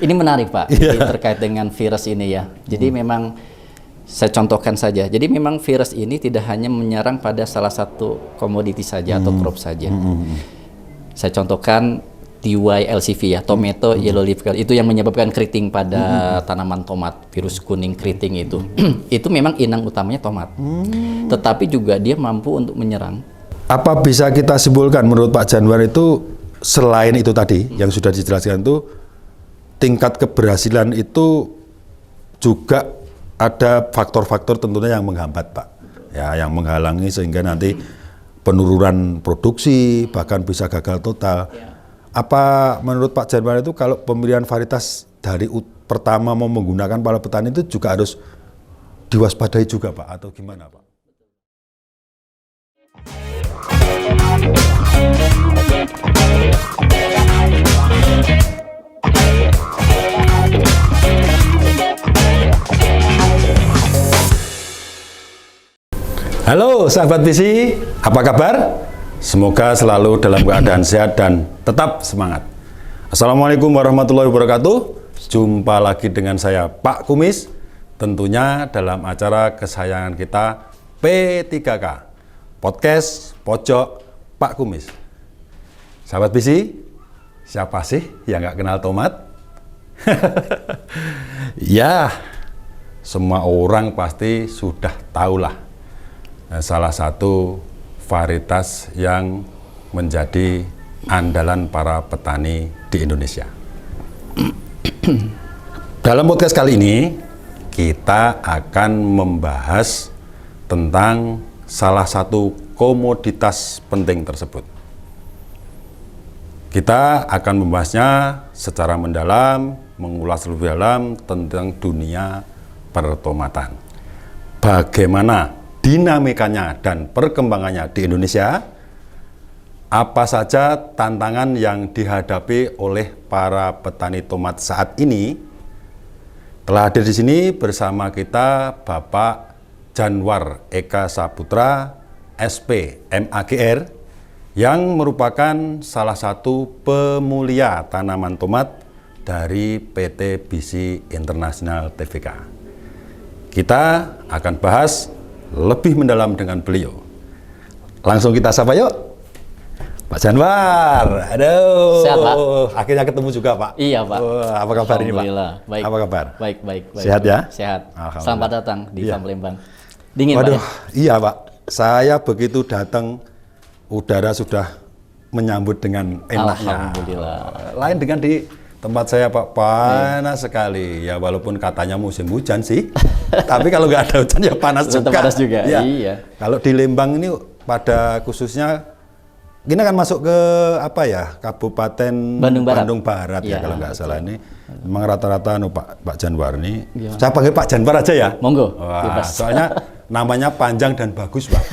Ini menarik Pak, jadi terkait dengan virus ini ya. Jadi memang saya contohkan saja. Jadi memang virus ini tidak hanya menyerang pada salah satu komoditi saja atau crop saja. Saya contohkan TY LCV ya, tomato yellow leaf curl, itu yang menyebabkan keriting pada tanaman tomat, virus kuning keriting itu. Itu memang inang utamanya tomat. Tetapi juga dia mampu untuk menyerang. Apa bisa kita simpulkan menurut Pak Janwar itu selain itu tadi yang sudah dijelaskan itu tingkat keberhasilan itu juga ada faktor-faktor tentunya yang menghambat Pak, ya, yang menghalangi sehingga nanti penurunan produksi bahkan bisa gagal total. Apa menurut Pak Janwar itu kalau pemilihan varietas dari pertama mau menggunakan para petani itu juga harus diwaspadai juga Pak atau gimana Pak? Halo sahabat visi, apa kabar? Semoga selalu dalam keadaan sehat dan tetap semangat. Assalamualaikum warahmatullahi wabarakatuh. Jumpa lagi dengan saya Pak Kumis, tentunya dalam acara kesayangan kita P3K, Podcast Pojok Pak Kumis. Sahabat visi, siapa sih yang nggak kenal tomat? Ya, semua orang pasti sudah tahulah. Salah satu varietas yang menjadi andalan para petani di Indonesia. Dalam podcast kali ini kita akan membahas tentang salah satu komoditas penting tersebut. Kita akan membahasnya secara mendalam, mengulas lebih dalam tentang dunia pertomatan. Bagaimana dinamikanya dan perkembangannya di Indonesia, apa saja tantangan yang dihadapi oleh para petani tomat saat ini. Telah hadir di sini bersama kita Bapak Janwar Eka Saputra, SP MAGR, yang merupakan salah satu pemulia tanaman tomat dari PT BISI International Tbk. Kita akan bahas lebih mendalam dengan beliau. Langsung kita sapa yuk. Pak Janwar, aduh. Sehat, Pak. Akhirnya ketemu juga Pak. Iya Pak. Apa kabar ini Pak? Baik. Apa kabar? Baik. Sehat ya? Sehat. Selamat datang di Iya. Palembang. Dingin Waduh, Pak ya? Iya Pak. Saya begitu datang, udara sudah menyambut dengan enaknya. Alhamdulillah. Lain dengan di tempat saya Pak, panas sekali. Ya walaupun katanya musim hujan sih, tapi kalau nggak ada hujan ya panas Tetap juga. panas juga, Ya. iya. Kalau di Lembang ini pada khususnya, ini kan masuk ke apa ya, Kabupaten Bandung Barat. ya, Ya, kalau nggak salah ini. Memang rata-rata Pak Janwar ini, Gimana? saya panggil Pak Janwar aja ya. Monggo. Wah, Bebas. soalnya namanya panjang dan bagus Pak.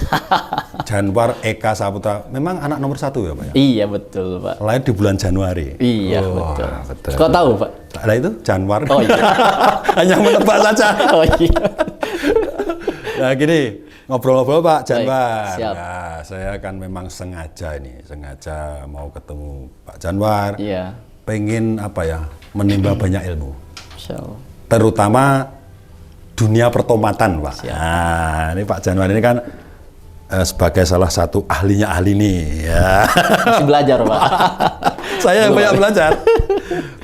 Janwar Eka Saputra, memang anak nomor 1 ya Pak ya? Iya betul Pak. Lahir di bulan Januari. Iya Oh, betul. Kok tahu Pak? Nah itu Janwar. Oh iya. Hanya menebak saja. Oh iya. Nah gini, ngobrol-ngobrol Pak Janwar. Baik, siap. Nah, saya kan memang sengaja mau ketemu Pak Janwar. Iya. Pengen apa ya, menimba banyak ilmu. Insyaallah. Terutama dunia pertomatan Pak. Siap. Nah ini Pak Janwar ini kan sebagai salah satu ahlinya ahli nih ya. Masih belajar Pak. Saya yang banyak belajar.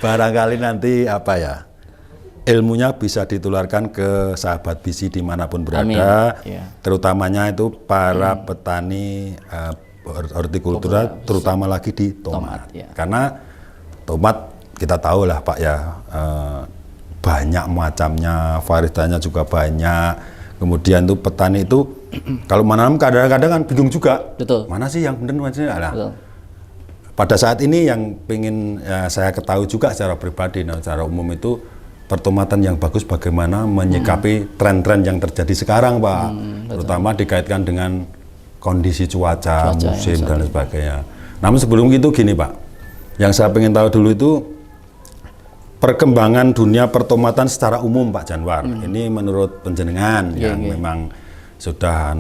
Barangkali nanti apa ya, ilmunya bisa ditularkan ke sahabat BISI dimanapun berada. Amin. Ya. Terutamanya itu para petani hortikultura, terutama lagi di tomat. Ya. Karena tomat kita tahu lah Pak ya, banyak macamnya, varietasnya juga banyak. Kemudian tuh petani itu kalau menanam kadang-kadang kan bingung juga. Betul. Mana sih yang benar, mana sih alah. Betul. Pada saat ini yang pengen saya ketahui juga secara pribadi, secara umum itu pertomatan yang bagus bagaimana menyikapi tren-tren yang terjadi sekarang Pak. Terutama dikaitkan dengan kondisi cuaca musim dan sebagainya. Namun sebelum itu gini Pak, yang saya pengen tahu dulu itu perkembangan dunia pertomatan secara umum Pak Janwar. Ini menurut penjenengan yang memang sudah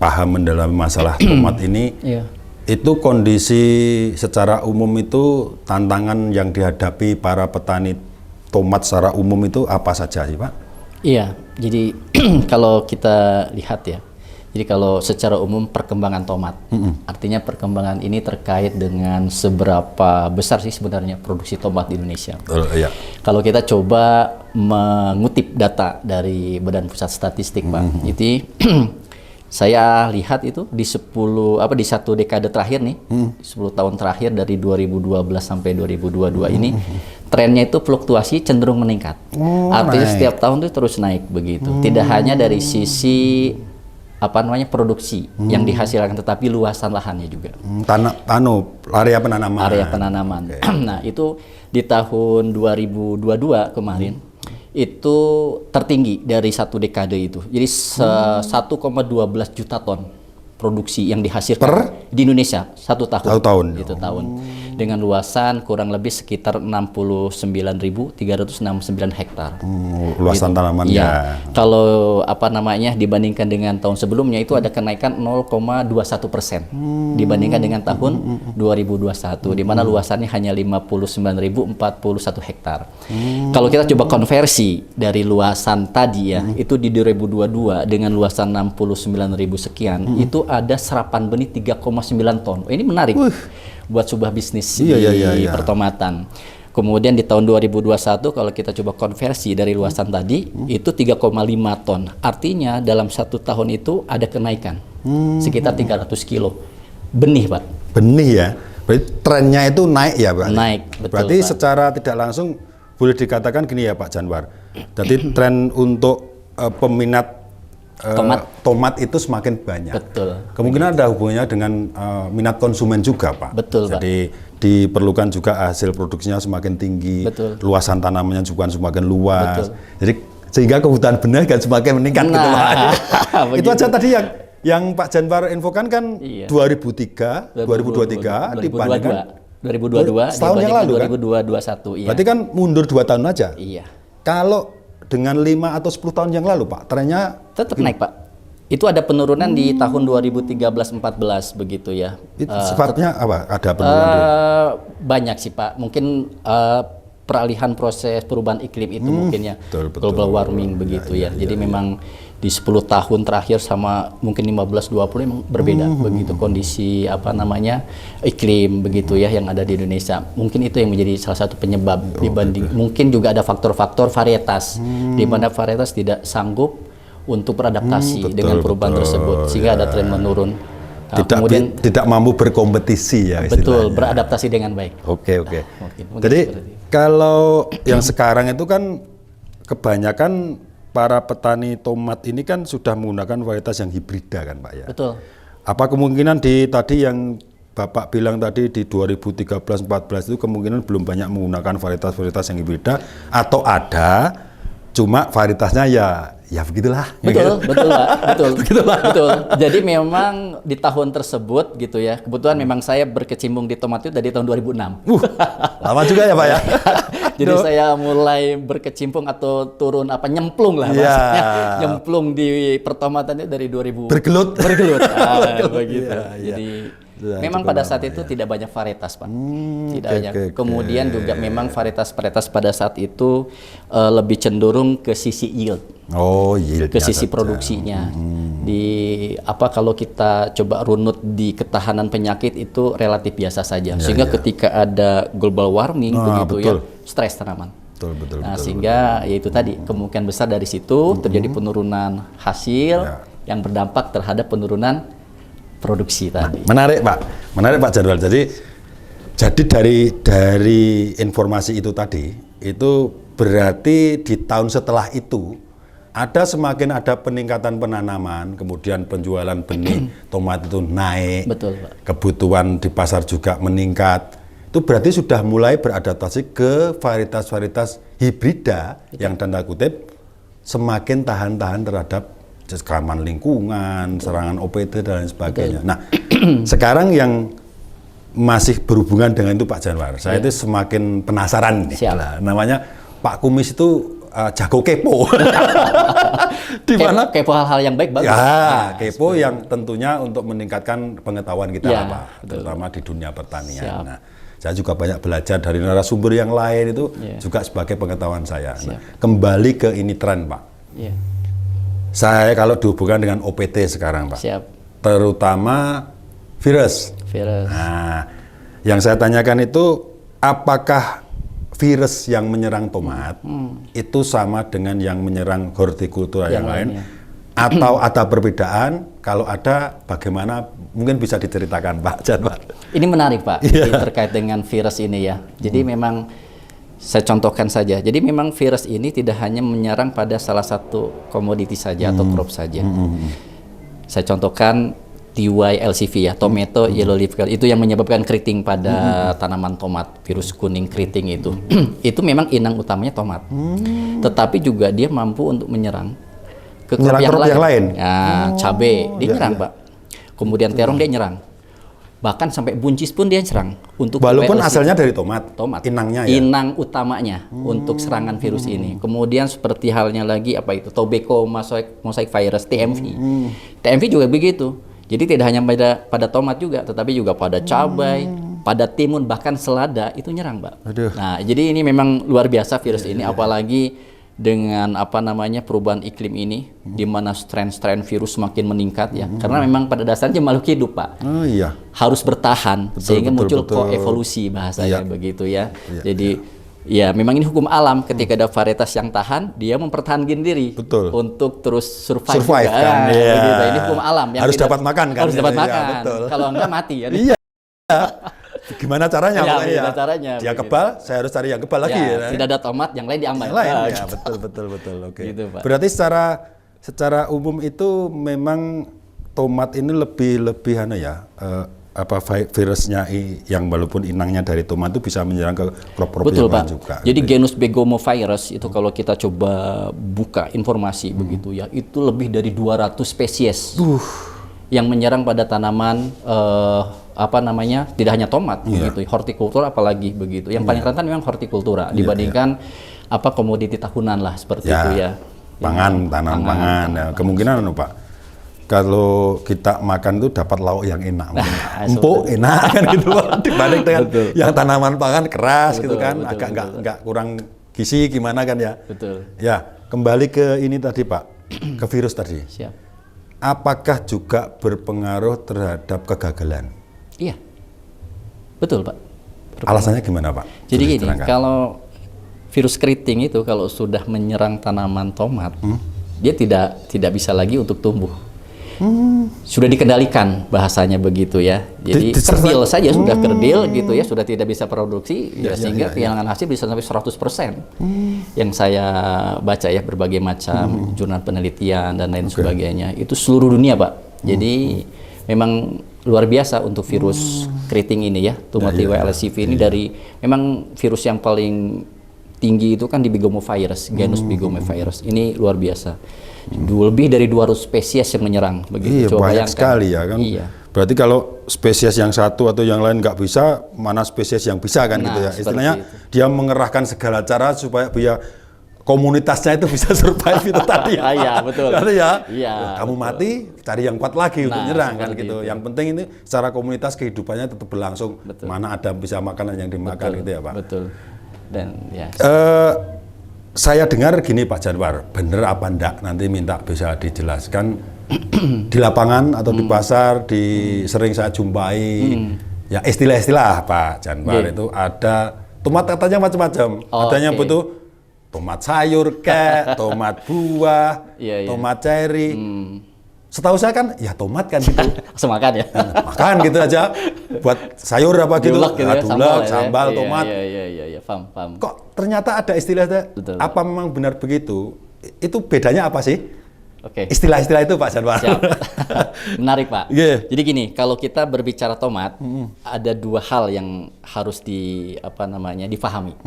paham mendalami masalah tomat ini. Itu kondisi secara umum itu tantangan yang dihadapi para petani tomat secara umum itu apa saja sih Pak? Iya, jadi kalau kita lihat ya, jadi kalau secara umum perkembangan tomat, artinya perkembangan ini terkait dengan seberapa besar sih sebenarnya produksi tomat di Indonesia. Iya. Kalau kita coba mengutip data dari Badan Pusat Statistik, Pak, jadi saya lihat itu di 1 dekade terakhir nih, 10 tahun terakhir dari 2012 sampai 2022 ini, trennya itu fluktuasi cenderung meningkat. Artinya naik. setiap tahun itu terus naik begitu. Tidak hanya dari sisi produksi yang dihasilkan, tetapi luasan lahannya juga. Area penanaman. Area penanaman. Nah, itu di tahun 2022 kemarin itu tertinggi dari 1 dekade itu. Jadi 1,12 juta ton produksi yang dihasilkan di Indonesia 1 tahun. 1 tahun. Itu tahun. Dengan luasan kurang lebih sekitar 69.369 hektar. Luasan tanamannya. Iya. Kalau dibandingkan dengan tahun sebelumnya itu ada kenaikan 0,21% dibandingkan dengan tahun 2021, di mana luasannya hanya 59.041 hektar. Kalau kita coba konversi dari luasan tadi ya, itu di 2022 dengan luasan 69.000 sekian, itu ada serapan benih 3,9 ton. Ini menarik buat sebuah bisnis di pertomatan. Kemudian di tahun 2021 kalau kita coba konversi dari luasan tadi itu 3,5 ton. Artinya dalam 1 tahun itu ada kenaikan sekitar 300 kilo benih, Pak. Benih ya. Berarti trennya itu naik ya, Pak. Naik, betul. Berarti Pak, secara tidak langsung boleh dikatakan gini ya, Pak Janwar. Jadi tren untuk peminat tomat itu semakin banyak. betul. Kemungkinan ada hubungannya dengan minat konsumen juga, Pak. Betul, Pak. Jadi diperlukan juga hasil produksinya semakin tinggi, Betul. luasan tanamannya juga semakin luas. Betul. Jadi sehingga kebutuhan benih kan semakin meningkat gitu, Pak. Itu aja tadi yang Pak Janwar infokan kan Iya. 2023 dibandingkan 2022 setahun yang lalu kan? 2021, iya. Berarti kan mundur 2 tahun aja. Iya. Kalau dengan 5 atau 10 tahun yang lalu, Pak, trennya Tetap naik, Pak. Itu ada penurunan di tahun 2013-14 begitu ya. itu sebabnya apa? Ada penurunan? Banyak sih, Pak. Mungkin peralihan proses perubahan iklim itu mungkin ya. betul. Global warming begitu ya. Jadi memang di 10 tahun terakhir sama mungkin 15-20 memang berbeda begitu kondisi iklim begitu ya yang ada di Indonesia. Mungkin itu yang menjadi salah satu penyebab dibanding mungkin juga ada faktor-faktor varietas di mana varietas tidak sanggup untuk beradaptasi dengan perubahan tersebut sehingga ada tren menurun. Nah, kemudian tidak mampu berkompetisi ya istilahnya. betul beradaptasi dengan baik. Oke. Mungkin Jadi seperti itu. kalau yang sekarang itu kan kebanyakan para petani tomat ini kan sudah menggunakan varietas yang hibrida kan, Pak ya. Betul. Apa kemungkinan tadi yang Bapak bilang tadi di 2013-14 itu kemungkinan belum banyak menggunakan varietas-varietas yang hibrida atau ada cuma varietasnya ya begitulah. Betul, Pak. Betul. Jadi memang di tahun tersebut gitu ya. Kebetulan memang saya berkecimpung di tomat itu dari tahun 2006. Lama juga ya, Pak ya. Jadi saya mulai berkecimpung atau turun nyemplung lah Iya. bahasanya. Nyemplung di pertomatan itu dari 2000. Bergelut. Begitu. Iya. Jadi Ya, memang cukup pada lama, saat itu tidak banyak varietas, Pak. Tidak oke, banyak. oke. Kemudian juga memang varietas pada saat itu lebih cenderung ke sisi yield. Oh, yieldnya Ke sisi saja. produksinya. Kalau kita coba runut di ketahanan penyakit itu relatif biasa saja. Sehingga ketika ada global warming betul. stres tanaman. Betul. Sehingga ya itu tadi kemungkinan besar dari situ terjadi penurunan hasil yang berdampak terhadap penurunan produksi tadi. Menarik Pak Janwar. Jadi dari informasi itu tadi itu berarti di tahun setelah itu semakin ada peningkatan penanaman, kemudian penjualan benih tomat itu naik, Betul, Pak. kebutuhan di pasar juga meningkat. Itu berarti sudah mulai beradaptasi ke varietas-varietas hibrida yang tanda kutip semakin tahan terhadap keamanan lingkungan, serangan OPT dan lain sebagainya. Nah, sekarang yang masih berhubungan dengan itu Pak Janwar, saya itu semakin penasaran nih. Siap. Namanya Pak Kumis itu jago kepo. Di mana kepo hal-hal yang baik bagus. Ya, kepo yang tentunya untuk meningkatkan pengetahuan kita Ya, Pak, terutama di dunia pertanian. Siap. Nah, Saya juga banyak belajar dari narasumber yang lain itu juga sebagai pengetahuan saya. Nah, kembali ke ini tren, Pak. Saya kalau dihubungkan dengan OPT sekarang, Pak. Terutama virus. Nah, yang saya tanyakan itu apakah virus yang menyerang tomat itu sama dengan yang menyerang hortikultura yang lain atau ada perbedaan? Kalau ada, bagaimana? Mungkin bisa diceritakan, Pak Janwar. Ini menarik, Pak, terkait dengan virus ini ya. Jadi memang saya contohkan saja. Jadi memang virus ini tidak hanya menyerang pada salah satu komoditi saja atau crop saja. Saya contohkan TY-LCV ya, tomato yellow leaf curl, itu yang menyebabkan keriting pada tanaman tomat, virus kuning keriting itu. Itu memang inang utamanya tomat. Tetapi juga dia mampu untuk menyerang ke crop yang lain. Ya, cabai dia nyerang, Pak. Kemudian terong dia nyerang. Bahkan sampai buncis pun dia serang untuk walaupun asalnya dari tomat. Inangnya ya. Inang utamanya untuk serangan virus ini. Kemudian seperti halnya lagi apa itu tobacco mosaic virus TMV. TMV juga begitu. Jadi tidak hanya pada tomat juga, tetapi juga pada cabai, pada timun, bahkan selada itu nyerang, Pak. Nah, jadi ini memang luar biasa virus ini, apalagi dengan apa namanya perubahan iklim ini, di mana strain virus semakin meningkat ya, karena memang pada dasarnya makhluk hidup, Pak. Harus bertahan sehingga muncul koevolusi bahasanya begitu ya. Jadi ya memang ini hukum alam, ketika ada varietas yang tahan, dia mempertahankan diri untuk terus survive kan. Begitu. Ini hukum alam yang harus dapat makan kan. Harus dapat makan. Kalau enggak mati ya. Gimana caranya? Gimana caranya? Dia kebal, saya harus cari yang kebal lagi ya. Tidak ada tomat, yang lain diambil. Ya, betul. Oke. Gitu, berarti secara umum itu memang tomat ini lebih virusnya yang walaupun inangnya dari tomat itu bisa menyerang ke crop-crop yang lain juga. Jadi genus Begomovirus itu kalau kita coba buka informasi begitu ya, itu lebih dari 200 spesies yang menyerang pada tanaman tidak hanya tomat begitu, hortikultura apalagi begitu. Yang paling rentan memang hortikultura dibandingkan komoditi tahunan lah seperti itu ya. Tanaman pangan. Ya. Kemungkinan Pak, kalau kita makan itu dapat lauk yang enak, empuk enak kan gitu, dibanding dengan yang tanaman pangan keras gitu kan, agak nggak kurang gizi gimana kan ya. Ya, kembali ke ini tadi Pak, ke virus tadi. Apakah juga berpengaruh terhadap kegagalan? Iya, betul Pak. Alasannya gimana Pak? Jadi gini, kalau virus keriting itu kalau sudah menyerang tanaman tomat, dia tidak bisa lagi untuk tumbuh. Sudah dikendalikan bahasanya begitu ya. Jadi kerdil saja sudah kerdil gitu ya, sudah tidak bisa produksi sehingga kehilangan hasil bisa sampai 100%. Yang saya baca ya berbagai macam jurnal penelitian dan lain sebagainya. Itu seluruh dunia, Pak. Jadi memang luar biasa untuk virus keriting ini ya. Tomat TY-LCV ini dari memang virus yang paling tinggi itu kan di Begomovirus, genus Begomovirus. Ini luar biasa. Lebih dari 200 spesies yang menyerang begitu. Coba banyak sekali ya kan. Berarti kalau spesies yang satu atau yang lain nggak bisa, mana spesies yang bisa kan gitu ya. Istilahnya dia mengerahkan segala cara supaya biar komunitasnya itu bisa survive itu tadi ya. Iya, betul. Kamu mati, cari yang kuat lagi untuk nyerang kan gitu. Yang penting ini secara komunitas kehidupannya tetap berlangsung. Mana ada bisa makanan yang dimakan gitu ya Pak. Betul. Dan ya. Saya dengar gini Pak Janwar, bener apa enggak nanti minta bisa dijelaskan di lapangan atau di pasar, sering saya jumpai ya istilah-istilah Pak Janwar itu ada tomat katanya macam-macam, adanya butuh tomat sayur tomat buah, tomat cherry. Setahu saya kan ya tomat kan gitu. Semakan ya. Makan gitu aja. Buat sayur apa gitu. Dulek, sambal, tomat. Iya, paham. Kok ternyata ada istilahnya? Apa memang benar begitu? Itu bedanya apa sih? Istilah-istilah itu Pak Janwar. Menarik Pak. Jadi gini, kalau kita berbicara tomat, ada dua hal yang harus difahami.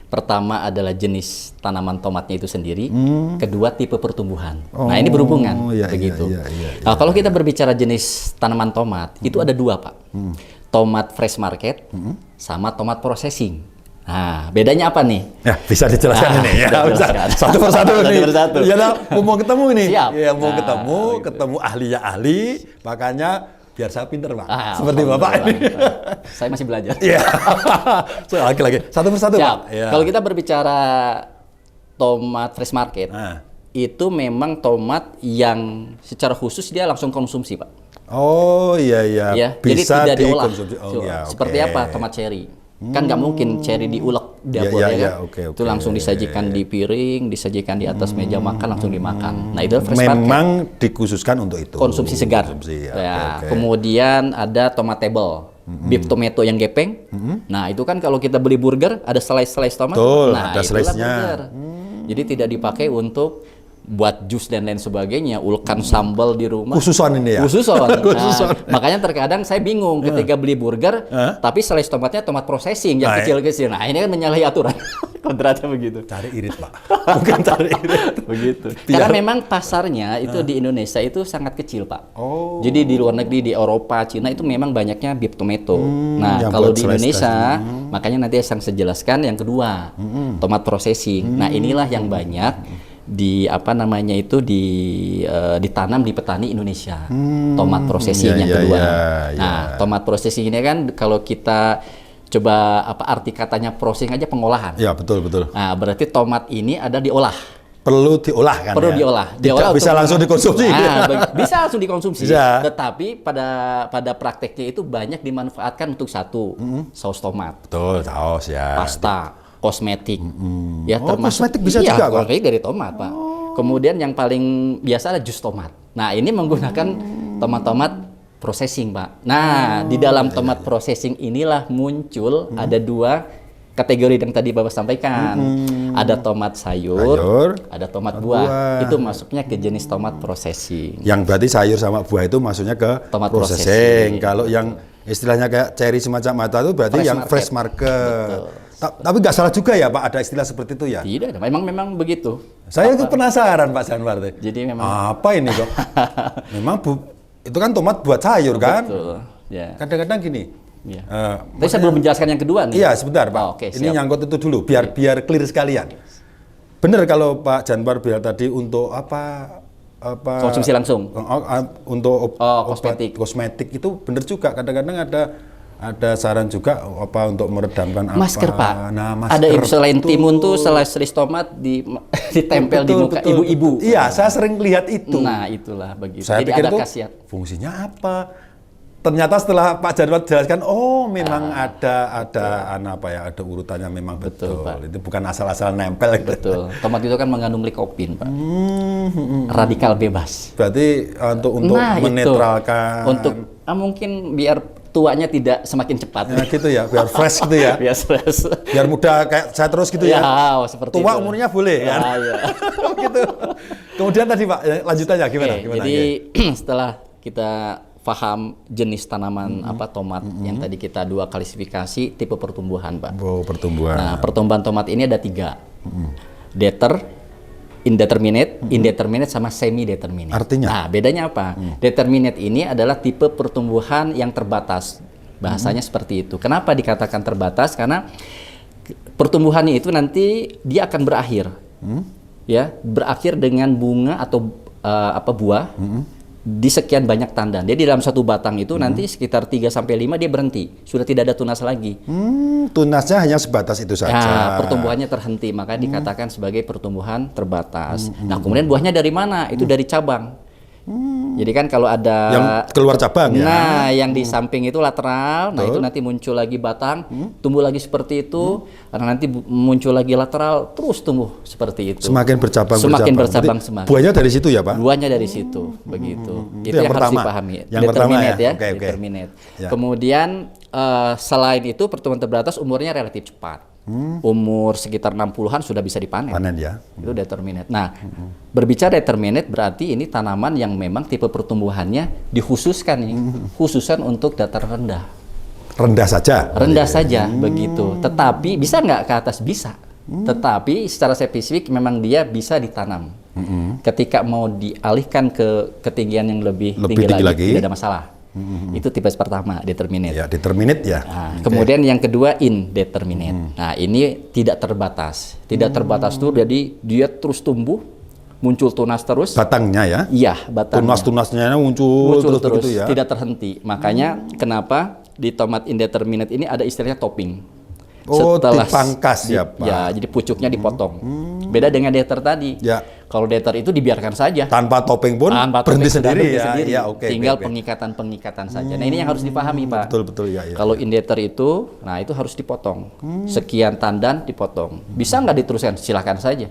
Pertama adalah jenis tanaman tomatnya itu sendiri. Kedua tipe pertumbuhan. Nah ini berhubungan begitu. Nah, kalau kita berbicara jenis tanaman tomat, itu ada dua Pak. Tomat fresh market sama tomat processing. Nah, bedanya apa nih? Ya, bisa dijelaskan ini ya. Bisa. Satu persatu nih. Ya, mau ketemu ini. Siap. Ya, mau ketemu ahli ya ahli. Makanya biar saya pinter Pak. Seperti Alhamdulillah. Bapak ini. Saya masih belajar. Iya. So, lagi-lagi satu persatu Siap. Pak. Ya. Kalau kita berbicara tomat fresh market, Nah. itu memang tomat yang secara khusus dia langsung konsumsi, Pak. Oh iya iya. Ya, Bisa jadi tidak diolah. dikonsumsi. Oh So, iya. seperti oke. apa tomat cherry? Kan nggak mungkin cherry diulek di dapur Iya, ya iya, kan? oke, Itu oke. langsung disajikan di piring, disajikan di atas meja makan, langsung dimakan. Nah itu fresh market. Memang dikhususkan untuk itu. Konsumsi segar. Konsumsi, ya, Ya, oke. Kemudian ada tomat table, beef tomato yang gepeng. Nah itu kan kalau kita beli burger ada slice tomat. Betul, nah ada itulah slice-nya. burger. Jadi tidak dipakai untuk buat jus dan lain sebagainya, ulekan sambal di rumah. Khususan ini ya. Khususon. Khususon. Nah, makanya terkadang saya bingung ketika beli burger, tapi slice tomatnya tomat processing yang Nah, kecil-kecil. Nah ini kan menyalahi aturan. Kontraknya begitu. Cari irit Pak. Bukan cari irit. Begitu. Karena memang pasarnya itu di Indonesia itu sangat kecil, Pak. Oh. Jadi di luar negeri, di Eropa, Cina itu memang banyaknya beef tomato. Nah, yang kalau buat di slice-slice. Indonesia, makanya nanti saya jelaskan yang kedua, tomat processing. Nah, inilah yang banyak ditanam di petani Indonesia. Tomat processing iya, yang iya, kedua. iya, Nah, iya. tomat processing ini kan kalau kita coba arti katanya processing aja pengolahan. Ya betul betul. Nah, berarti tomat ini ada diolah. Perlu diolah kan Perlu ya? diolah. Tidak bisa untuk- langsung dikonsumsi. Bisa langsung dikonsumsi. Bisa. Tetapi pada prakteknya itu banyak dimanfaatkan untuk satu saus tomat, Betul, saus ya. pasta, kosmetik. Ya Oh, kosmetik bisa iya, juga, Pak? kosmetik dari tomat, Pak. Kemudian yang paling biasa adalah jus tomat. Nah, ini menggunakan tomat-tomat processing, Pak. Nah, di dalam tomat processing inilah muncul ada dua kategori yang tadi Bapak sampaikan. Ada tomat sayur, ada tomat buah. Itu masuknya ke jenis tomat processing. Yang berarti sayur sama buah itu masuknya ke Tomat processing. processing. Kalau yang istilahnya kayak cherry semacam mata itu berarti Fresh yang market. fresh market. Tapi nggak salah juga ya Pak, ada istilah seperti itu ya. Tidak, memang begitu. Saya itu penasaran Pak Janwar. Jadi memang Apa ini kok? Memang itu kan tomat buat sayur kan? betul. Ya. Kadang-kadang gini. Ya. eh, Tapi saya belum menjelaskan yang kedua nih. Iya sebentar Pak. Oh, oke, Ini siap. nyangkut itu dulu biar clear sekalian. Benar kalau Pak Janwar bilang tadi untuk apa Konsumsi langsung. untuk Kosmetik. kosmetik itu benar juga. Kadang-kadang ada saran juga untuk meredamkan Masker, apa. Pak. Nah, Ada selain betul. timun tuh slice tomat ditempel di Betul, muka betul, ibu-ibu. betul. Iya, saya sering lihat itu. Nah, itulah begitu. Saya Jadi pikir ada itu khasiat. fungsinya apa? Ternyata setelah Pak Jarwo jelaskan, oh memang ada ada urutannya memang betul. Pak. Itu bukan asal-asal nempel. Betul. Tomat itu kan mengandung likopin, Pak. Radikal bebas. Berarti untuk Nah, itu. menetralkan. Untuk mungkin biar tuanya tidak semakin cepat. Ya, gitu ya, biar fresh gitu ya. Biar stres. Biar muda kayak saya terus gitu ya. Seperti Tua itu. umurnya boleh kan. Iya. gitu. Kemudian tadi Pak, lanjutannya gimana? Oke, Gimana? jadi setelah kita paham jenis tanaman tomat yang tadi kita dua klasifikasi tipe pertumbuhan, Pak. Oh, pertumbuhan. Nah, pertumbuhan tomat ini ada 3. Deter, indeterminate, indeterminate sama semi determinate. Artinya? Nah, bedanya apa? Determinate ini adalah tipe pertumbuhan yang terbatas. Bahasanya seperti itu. Kenapa dikatakan terbatas? Karena pertumbuhannya itu nanti dia akan berakhir. Ya, berakhir dengan bunga atau buah di sekian banyak tandan. Jadi dalam satu batang itu nanti sekitar 3 sampai 5 dia berhenti. Sudah tidak ada tunas lagi. Tunasnya hanya sebatas itu saja. Nah, pertumbuhannya terhenti, maka dikatakan sebagai pertumbuhan terbatas. Nah, kemudian buahnya dari mana? Itu dari cabang. Jadi kan kalau ada Yang keluar cabang ya. Nah, yang di samping itu lateral, nah itu nanti muncul lagi batang, tumbuh lagi seperti itu, karena nanti muncul lagi lateral, terus tumbuh seperti itu. Semakin bercabang. Semakin bercabang Berarti semakin. buahnya dari situ ya Pak? Buahnya dari situ, begitu. Itu Itu yang yang harus pertama. dipahami. Yang pertama ya? Determinate Oke, oke. determinate. Ya. Kemudian selain itu pertumbuhan terbatas umurnya relatif cepat. Umur sekitar 60-an sudah bisa dipanen. Panen ya. Itu determinate. Nah, berbicara determinate berarti ini tanaman yang memang tipe pertumbuhannya dikhususkan nih, khususan untuk dataran rendah. Rendah saja. Rendah saja begitu. Tetapi bisa nggak ke atas? Bisa. Tetapi secara spesifik memang dia bisa ditanam. Ketika mau dialihkan ke ketinggian yang lebih tinggi lagi, tidak ada masalah. Itu tipe pertama, determinate. Ya, determinate ya. Nah, kemudian yang kedua indeterminate. Nah, ini tidak terbatas. Tidak terbatas tuh jadi dia terus tumbuh muncul tunas terus. Batangnya ya? Iya, batangnya. Tunas-tunasnya muncul terus begitu ya? Tidak terhenti. Makanya kenapa di tomat indeterminate ini ada istilahnya topping. Oh, dipangkas ya Pak? Ya, jadi pucuknya dipotong. Beda dengan dater tadi. Ya. Kalau dater itu dibiarkan saja. Tanpa topping pun berhenti sendiri ya? Ya, tinggal pengikatan-pengikatan saja. Nah, ini yang harus dipahami Pak. Betul ya. Kalau indeter itu, nah itu harus dipotong. Sekian tandan dipotong. Bisa nggak diteruskan? Silahkan saja.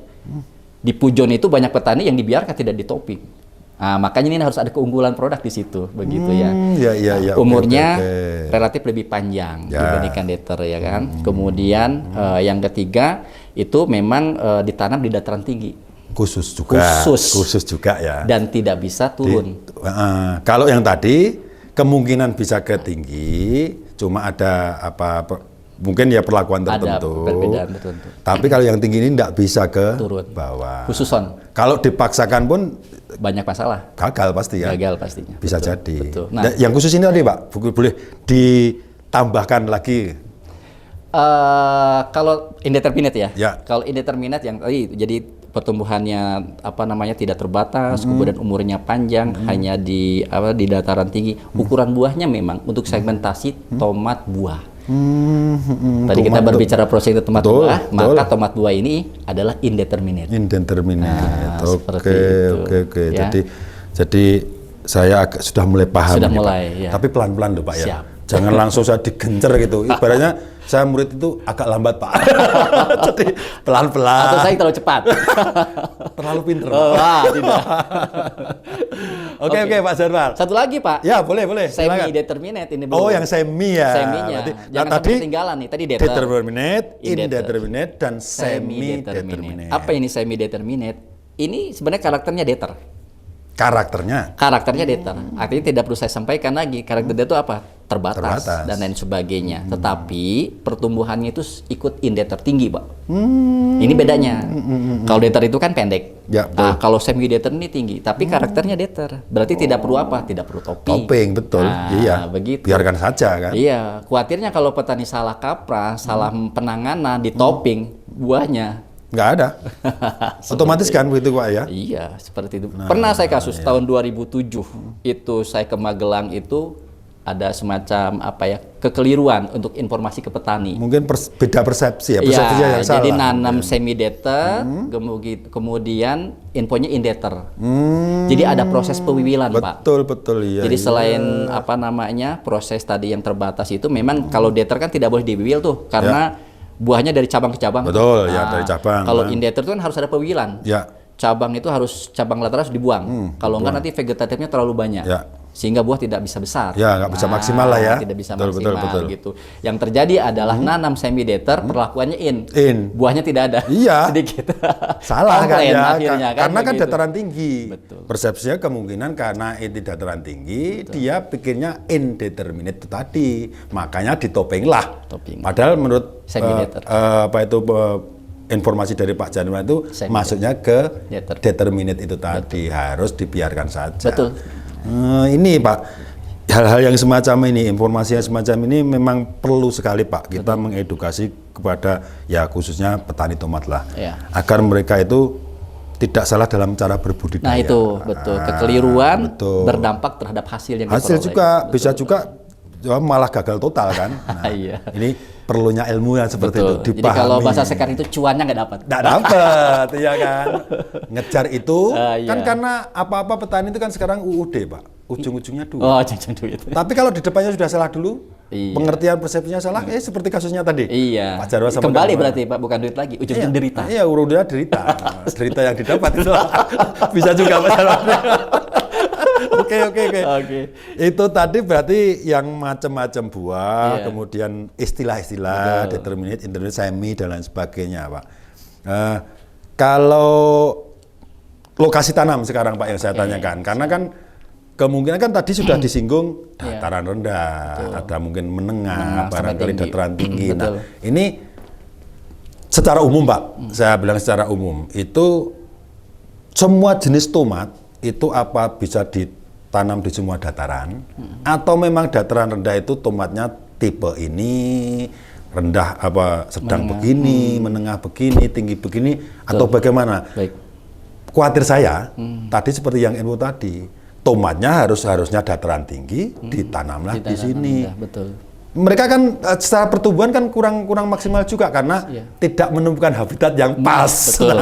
Di pujon itu banyak petani yang dibiarkan tidak ditopping. Nah, makanya ini harus ada keunggulan produk di situ, begitu ya. Ya. Umurnya relatif lebih panjang dibandingkan dater ya kan. Kemudian yang ketiga itu memang ditanam di dataran tinggi. Khusus juga ya. Dan tidak bisa turun. Kalau yang tadi kemungkinan bisa ke tinggi, cuma ada mungkin ya perlakuan tertentu. Ada perbedaan tertentu. Tapi kalau yang tinggi ini tidak bisa ke turun bawah. Khususon. Kalau dipaksakan pun banyak masalah. Gagal pasti ya. Gagal pastinya. Bisa betul, jadi. Betul. Nah, yang khusus ini tadi Pak, boleh ditambahkan lagi. Kalau indeterminate ya. Kalau indeterminate yang tadi jadi pertumbuhannya tidak terbatas, kemudian umurnya panjang, hanya di dataran tinggi. Ukuran buahnya memang untuk segmentasi tomat buah. Tadi kita berbicara proses tomat buah, maka tomat buah ini adalah indeterminate. Nah, oke. Ya. Jadi saya sudah mulai paham. Sudah ini, mulai. Pak. Ya. Tapi pelan-pelan loh Pak ya. Siap. Jangan langsung saya digencer gitu. Ibaratnya saya murid itu agak lambat Pak. Jadi pelan-pelan. Atau saya terlalu cepat. Terlalu pinter. Tidak. Oke Pak Jarwar. Satu lagi Pak. Ya boleh. Semi determinate ini belum. Oh yang semi ya. Seminya. Jangan sampai ketinggalan nih. Tadi determinate, indeterminate, dan semi determinate. Apa ini semi determinate? Ini sebenarnya karakternya dater. Karakternya dater. Artinya tidak perlu saya sampaikan lagi. Karakter dater itu apa? Terbatas dan lain sebagainya. Tetapi pertumbuhannya itu ikut indeter tinggi, Pak. Ini bedanya. Kalau dater itu kan pendek. Ya, nah, kalau semi dater ini tinggi, tapi karakternya dater. Berarti tidak perlu apa? Tidak perlu topping. Topping, betul. Iya. Begitu. Biarkan saja kan. Iya. Khawatirnya kalau petani salah kaprah, salah penanganan di topping buahnya. Nggak ada. Otomatis kan begitu Pak ya? Iya, seperti itu. Pernah saya kasus tahun 2007 itu saya ke Magelang itu ada semacam kekeliruan untuk informasi ke petani. Mungkin beda persepsi ya, persepsinya yang salah. Jadi nanam semi dater, kemudian infonya indeter. Jadi ada proses pewiwilan, Pak. Betul iya. Jadi selain proses tadi yang terbatas itu memang kalau dater kan tidak boleh diwiwil tuh karena buahnya dari cabang ke cabang. Betul, ya dari cabang. Kalau indeter itu kan harus ada pewiwilan. Ya. Cabang itu cabang lateral harus dibuang. Kalau enggak nanti vegetatifnya terlalu banyak. Ya. Sehingga buah tidak bisa besar. Ya, nggak bisa maksimal lah ya. Tidak bisa maksimal gitu. Yang terjadi adalah nanam semi dater, perlakuannya in. Buahnya tidak ada. Iya. Sedikit. Salah kan ya. Akhirnya, karena kan dataran tinggi. Betul. Persepsinya kemungkinan karena ini dataran tinggi, dia pikirnya indeterminate itu tadi. Makanya ditopeng lah. Padahal menurut semi dater. Informasi dari Pak Janwar itu masuknya ke determinate itu tadi. Harus dibiarkan saja. Betul. Ini Pak, hal-hal yang semacam ini, informasi yang semacam ini memang perlu sekali Pak kita mengedukasi kepada khususnya petani tomat lah, agar mereka itu tidak salah dalam cara berbudidaya. Nah itu betul, kekeliruan berdampak terhadap hasil yang hasil juga bisa juga malah gagal total kan. Nah, ini perlunya ilmu yang seperti itu dipahami. Jadi kalau bahasa sekarang itu cuannya nggak dapat. Nggak dapat, iya kan. Ngejar itu kan karena apa-apa petani itu kan sekarang UUD Pak, ujung-ujungnya duit. Oh, ujung duit. Tapi kalau di depannya sudah salah dulu, pengertian persepsinya salah, seperti kasusnya tadi. Iya. Pak Jarwo sama kembali berarti Pak, bukan duit lagi, ujung-ujung derita. Iya, udah derita. Derita yang didapat itu bisa juga Pak Jarwo. Oke. Itu tadi berarti yang macam-macam buah, kemudian istilah-istilah, determinate, indeterminate, semi dan lain sebagainya, Pak. Kalau lokasi tanam sekarang Pak yang saya tanyakan, karena kan kemungkinan kan tadi sudah disinggung dataran rendah, ada mungkin menengah, barangkali dataran tinggi. Nah, ini secara umum Pak, saya bilang secara umum, itu semua jenis tomat itu apa bisa ditanam di semua dataran, atau memang dataran rendah itu tomatnya tipe ini, rendah sedang begini, menengah begini, tinggi begini, atau bagaimana? Baik. khawatir saya tadi seperti yang info tadi, tomatnya harusnya dataran tinggi, ditanamlah di sini. rendah, betul. Mereka kan secara pertumbuhan kan kurang maksimal juga karena tidak menemukan habitat yang pas. Betul.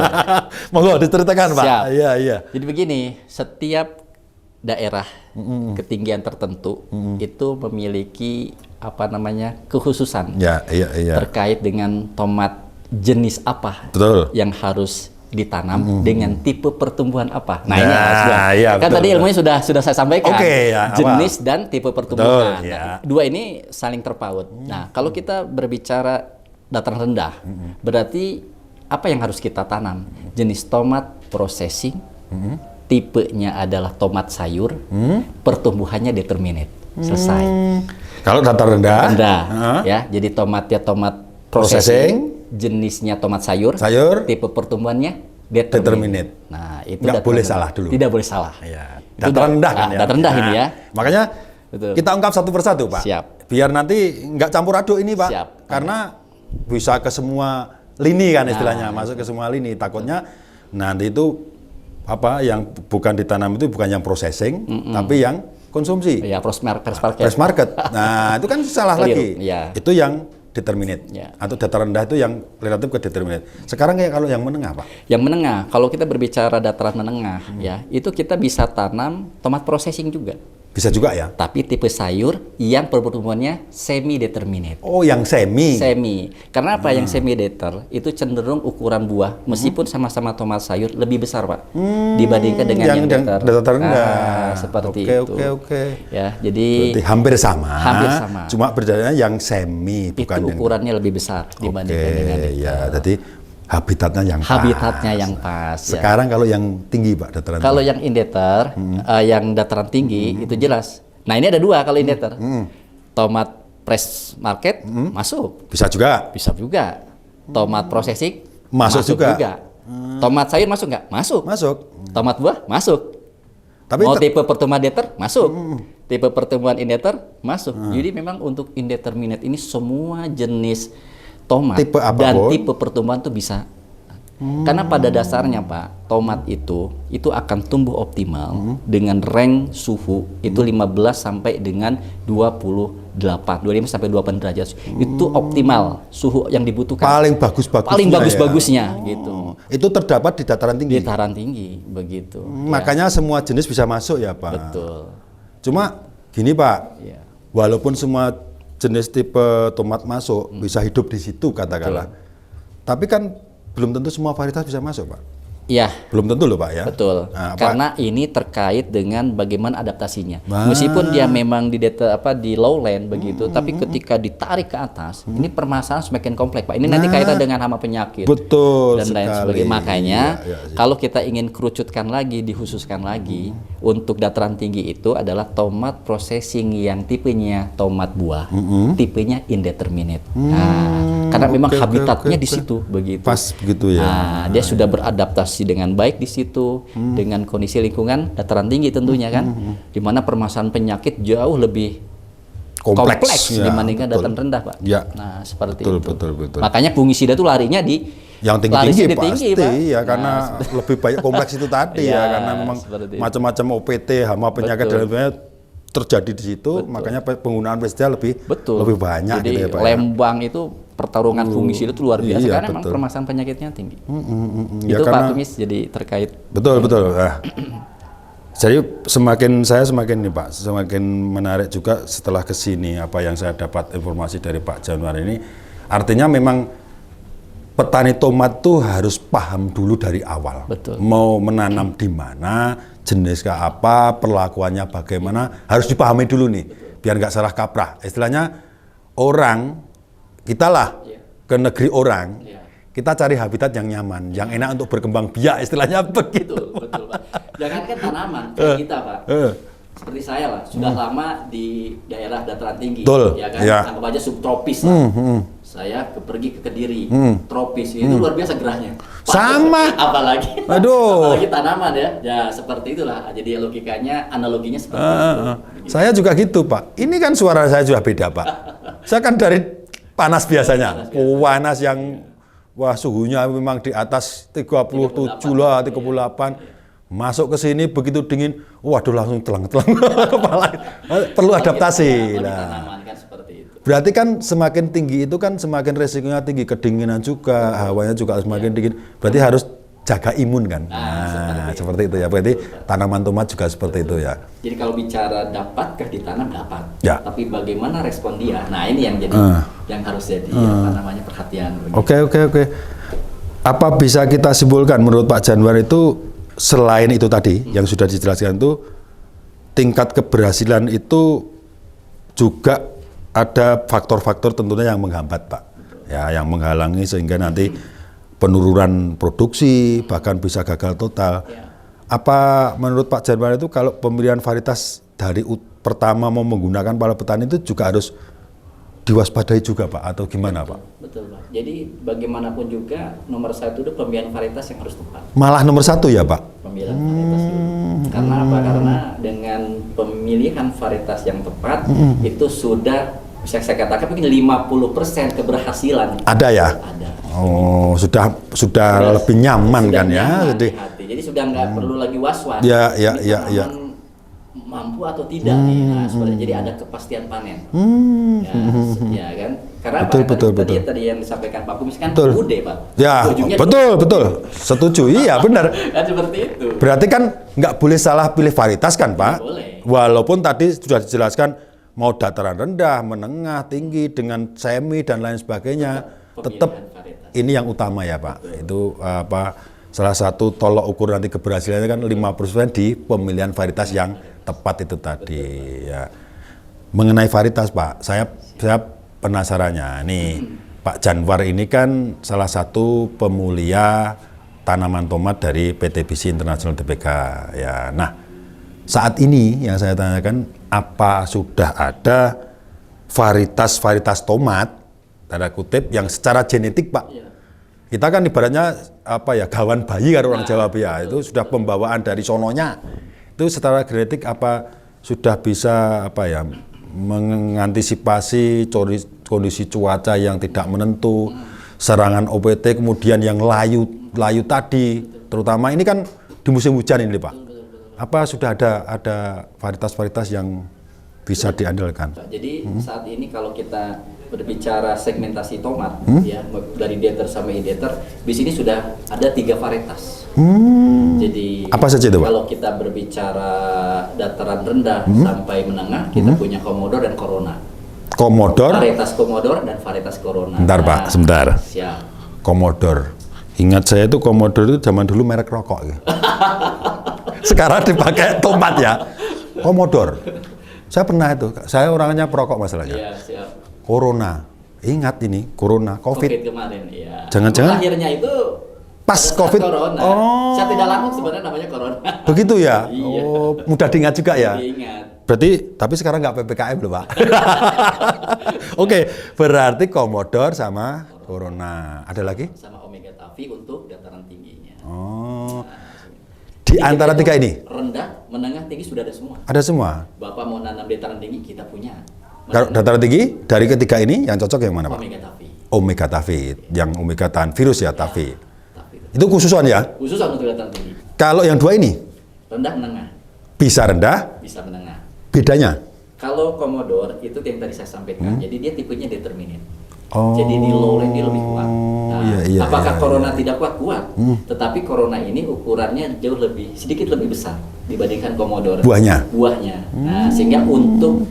Monggo diceritakan, Pak. Siap. Iya. Jadi begini, setiap daerah ketinggian tertentu itu memiliki apa namanya kekhususan Iya. terkait dengan tomat jenis apa Betul. yang harus ditanam dengan tipe pertumbuhan apa. Nah, ini Ya, harus iya, kan betul, tadi ilmunya sudah saya sampaikan. Oke, ya, jenis dan tipe pertumbuhan. Betul, ya. Nah, dua ini saling terpaut. Nah, kalau kita berbicara dataran rendah, berarti apa yang harus kita tanam? Jenis tomat processing, tipenya adalah tomat sayur, pertumbuhannya determinate. Selesai. Kalau dataran rendah, Rendah, ya. Jadi tomatnya tomat Processing, jenisnya tomat sayur, tipe pertumbuhannya determinate. Nah, itu nggak dataran boleh rendah. salah dulu. Tidak boleh salah. Iya. Itu Dataran rendah kan ya. Dataran rendah ini ya. Makanya Betul. kita ungkap satu persatu, Pak. Siap. Biar nanti nggak campur aduk ini, Pak. Siap. Karena bisa ke semua lini kan istilahnya, masuk ke semua lini. Takutnya nanti itu apa yang bukan ditanam itu bukan yang processing, tapi yang konsumsi. Ya, fresh market. Fresh market. Nah, itu kan salah Keliru, lagi. ya. Itu yang determinate. Ya. Atau dataran rendah itu yang relatif ke determinate. Sekarang kayak kalau yang menengah, Pak. Yang menengah, kalau kita berbicara dataran menengah, ya, itu kita bisa tanam tomat processing juga. Bisa juga ya. Tapi tipe sayur yang pertumbuhannya semi determinate. Oh, yang semi. Semi. Karena apa yang semi deter itu cenderung ukuran buah meskipun sama-sama tomat sayur lebih besar, Pak, dibandingkan dengan yang deter. dataran rendah. Seperti itu. Oke. Ya, jadi Berarti hampir sama. Hampir sama. Cuma bedanya yang semi itu bukan yang ukurannya lebih besar dibandingkan dengan deter. ya, jadi habitatnya yang Habitatnya pas. yang pas. Ya. Sekarang kalau yang tinggi, Pak, dataran Kalau tinggi. yang indeter, yang dataran tinggi itu jelas. Nah, ini ada dua kalau indeter. Tomat fresh market masuk, Bisa juga. bisa juga. Tomat processing Masuk juga. Tomat sayur masuk nggak? Masuk. Masuk. Tomat buah masuk. Tapi Mau tipe pertumbuhan deter masuk. Tipe pertumbuhan indeter masuk. Jadi memang untuk indeterminate ini semua jenis tomat Tipe apapun. dan tipe pertumbuhan tuh bisa. Karena pada dasarnya, Pak, tomat itu akan tumbuh optimal dengan range suhu itu 15 sampai dengan 25 sampai 28 derajat. Itu optimal suhu yang dibutuhkan. paling bagus-bagusnya. Paling ya. bagus-bagusnya gitu. Itu terdapat di dataran tinggi. Dataran tinggi begitu. Makanya semua jenis bisa masuk ya, Pak. Betul. Cuma gini, Pak. Ya. Walaupun semua jenis tipe tomat masuk, bisa hidup di situ katakanlah. Tapi kan belum tentu semua varietas bisa masuk, Pak. Iya. Belum tentu loh, Pak ya. Betul. Nah, Karena ini terkait dengan bagaimana adaptasinya. Wah. Meskipun dia memang di lowland begitu, tapi ketika ditarik ke atas, ini permasalahan semakin kompleks, Pak. Ini nanti kaitan dengan hama penyakit. Betul dan lain sekali. sebagainya. Makanya Iya. kalau kita ingin kerucutkan lagi, dikhususkan lagi untuk dataran tinggi itu adalah tomat processing yang tipenya tomat buah, tipenya indeterminate. Nah, karena memang habitatnya di situ begitu. Pas begitu ya. Nah, dia sudah beradaptasi dengan baik di situ, dengan kondisi lingkungan dataran tinggi tentunya kan, di mana permasalahan penyakit jauh lebih kompleks ya, dibandingkan betul. dataran rendah, Pak. Ya. Nah, seperti Betul, itu. betul. Makanya fungisida itu larinya di Yang lari tinggi-tinggi tinggi, pasti Pak. ya, karena lebih banyak kompleks itu tadi Iya, ya, karena memang seperti itu. macam-macam OPT, hama penyakit Betul. dan lain-lainnya terjadi di situ, makanya penggunaan pestisida lebih banyak Jadi gitu ya, Pak. Ya. Lembang itu pertarungan fungisida itu luar biasa Iya, karena memang betul. permasalahan penyakitnya tinggi. Ya, Itu Pak karena- Tumis jadi terkait. Betul. Nah, jadi semakin nih, Pak, semakin menarik juga setelah kesini apa yang saya dapat informasi dari Pak Januar ini. Artinya memang petani tomat tuh harus paham dulu dari awal. Betul. Mau menanam di mana, jenis ke apa, perlakuannya bagaimana, harus dipahami dulu nih, biar nggak salah kaprah. Istilahnya orang, kita lah ke negeri orang, kita cari habitat yang nyaman, yang enak untuk berkembang biak, istilahnya begitu. Betul, Pak. Jangankan tanaman kayak kita, Pak. Seperti saya lah, sudah lama di daerah dataran tinggi, Betul, ya kan? ya. Anggap aja subtropis lah. Saya pergi ke Kediri, tropis itu luar biasa gerahnya. Sama. Apalagi, Aduh. apalagi tanaman ya, ya seperti itulah. Jadi logikanya, analoginya seperti itu. Saya juga gitu, Pak. Ini kan suara saya sudah beda, Pak. Saya kan dari panas biasanya, panas yang wah suhunya memang di atas 37 lah, 38. Masuk ke sini begitu dingin, waduh langsung telang-telang kepala. Perlu adaptasi. Tanaman kan seperti itu. Berarti kan semakin tinggi itu kan semakin resikonya tinggi, kedinginan juga, hawanya juga semakin dingin. Berarti harus jaga imun kan. Nah, seperti itu ya. Berarti tanaman tomat juga seperti itu ya. Jadi kalau bicara dapatkah ditanam, dapat. Ya. Tapi bagaimana respon dia? Nah, ini yang jadi yang harus jadi perhatian. Oke. Apa bisa kita simpulkan menurut Pak Janwar itu selain itu tadi yang sudah dijelaskan itu tingkat keberhasilan itu juga ada faktor-faktor tentunya yang menghambat Pak. Ya, yang menghalangi sehingga nanti penurunan produksi bahkan bisa gagal total. Apa menurut Pak Janwar itu kalau pemilihan varietas dari pertama mau menggunakan para petani itu juga harus diwaspadai juga Pak atau gimana Pak? Betul Pak. Jadi bagaimanapun juga nomor satu itu pemilihan varietas yang harus tepat. Malah nomor satu ya Pak? Pemilihan varietas dulu. Karena apa? Karena dengan pemilihan varietas yang tepat itu sudah bisa saya katakan mungkin 50% keberhasilan. Ada ya? Ada. Oh, sudah lebih nyaman sudah kan ya? Nyaman di hati. Jadi sudah nggak perlu lagi was-was. Ya. Mampu atau tidak nih, nah, seperti jadi ada kepastian panen. Ya kan? Karena betul. Tadi yang disampaikan Pak Kumis kan Betul. udah Pak. Ya, betul. Setuju. Iya, benar. Kan seperti itu. Berarti kan nggak boleh salah pilih varietas kan Pak? Boleh. Walaupun tadi sudah dijelaskan mau dataran rendah, menengah, tinggi dengan semi dan lain sebagainya, tetap ini yang utama ya Pak. Betul. Itu salah satu tolok ukur nanti keberhasilannya kan 50% di pemilihan varietas yang tepat itu tadi. Ya. Mengenai varietas Pak, saya penasarannya nih Pak Janwar ini kan salah satu pemulia tanaman tomat dari PT BC International Tbk. Ya, nah saat ini yang saya tanyakan apa sudah ada varietas tomat tanda kutip yang secara genetik Pak? Ya. Kita kan ibaratnya gawan bayi kan orang Jawa ya, itu sudah pembawaan dari sononya. Itu secara genetik apa sudah bisa mengantisipasi kondisi cuaca yang tidak menentu, serangan OPT kemudian yang layu tadi, terutama ini kan di musim hujan ini Pak. Apa sudah ada varietas-varietas yang bisa diandalkan? Jadi saat ini kalau kita berbicara segmentasi tomat, ya dari Deter sampai Ideter, di sini sudah ada 3 varietas. Jadi apa saja itu Pak? Kalau kita berbicara dataran rendah sampai menengah, kita punya Commodore dan Corona. Varietas Commodore dan varietas Corona. Bentar Pak, sebentar. Siap. Commodore. Ingat saya itu Commodore itu zaman dulu merek rokok. Sekarang dipakai tomat ya. Commodore. Saya pernah itu. Saya orangnya perokok masalahnya. Iya, siap. Corona. Ingat ini, Corona, COVID kemarin, iya. Jangan-jangan akhirnya itu pas COVID. Corona. Oh. Saya tidak lama sebenarnya namanya Corona. Begitu ya? Iya. Oh, mudah diingat juga ya? Diingat. Berarti, tapi sekarang nggak PPKM loh Pak. Oke, berarti Commodore sama Corona. Ada lagi? Sama Omega Tavi untuk dataran tingginya. Oh. Di antara 3 ini? Rendah, menengah, tinggi sudah ada semua. Ada semua? Bapak mau nanam dataran tinggi, kita punya. Dataran tinggi, dari ketiga ini yang cocok yang mana Pak? Omega Tavi. Omega Tavi, yang Omega tahan virus ya, Tavi. Tavi. Itu khususan ya? Khususan untuk dataran tinggi. Kalau yang 2 ini? Rendah, menengah. Bisa rendah? Bisa menengah. Bedanya? Kalau Commodore, itu yang tadi saya sampaikan, jadi dia tipenya determinate. Oh. Jadi di low rate dia lebih kuat. Nah, iya, apakah iya, Corona tidak kuat? Tetapi Corona ini ukurannya jauh sedikit lebih besar dibandingkan Commodore. Buahnya? Nah, sehingga untuk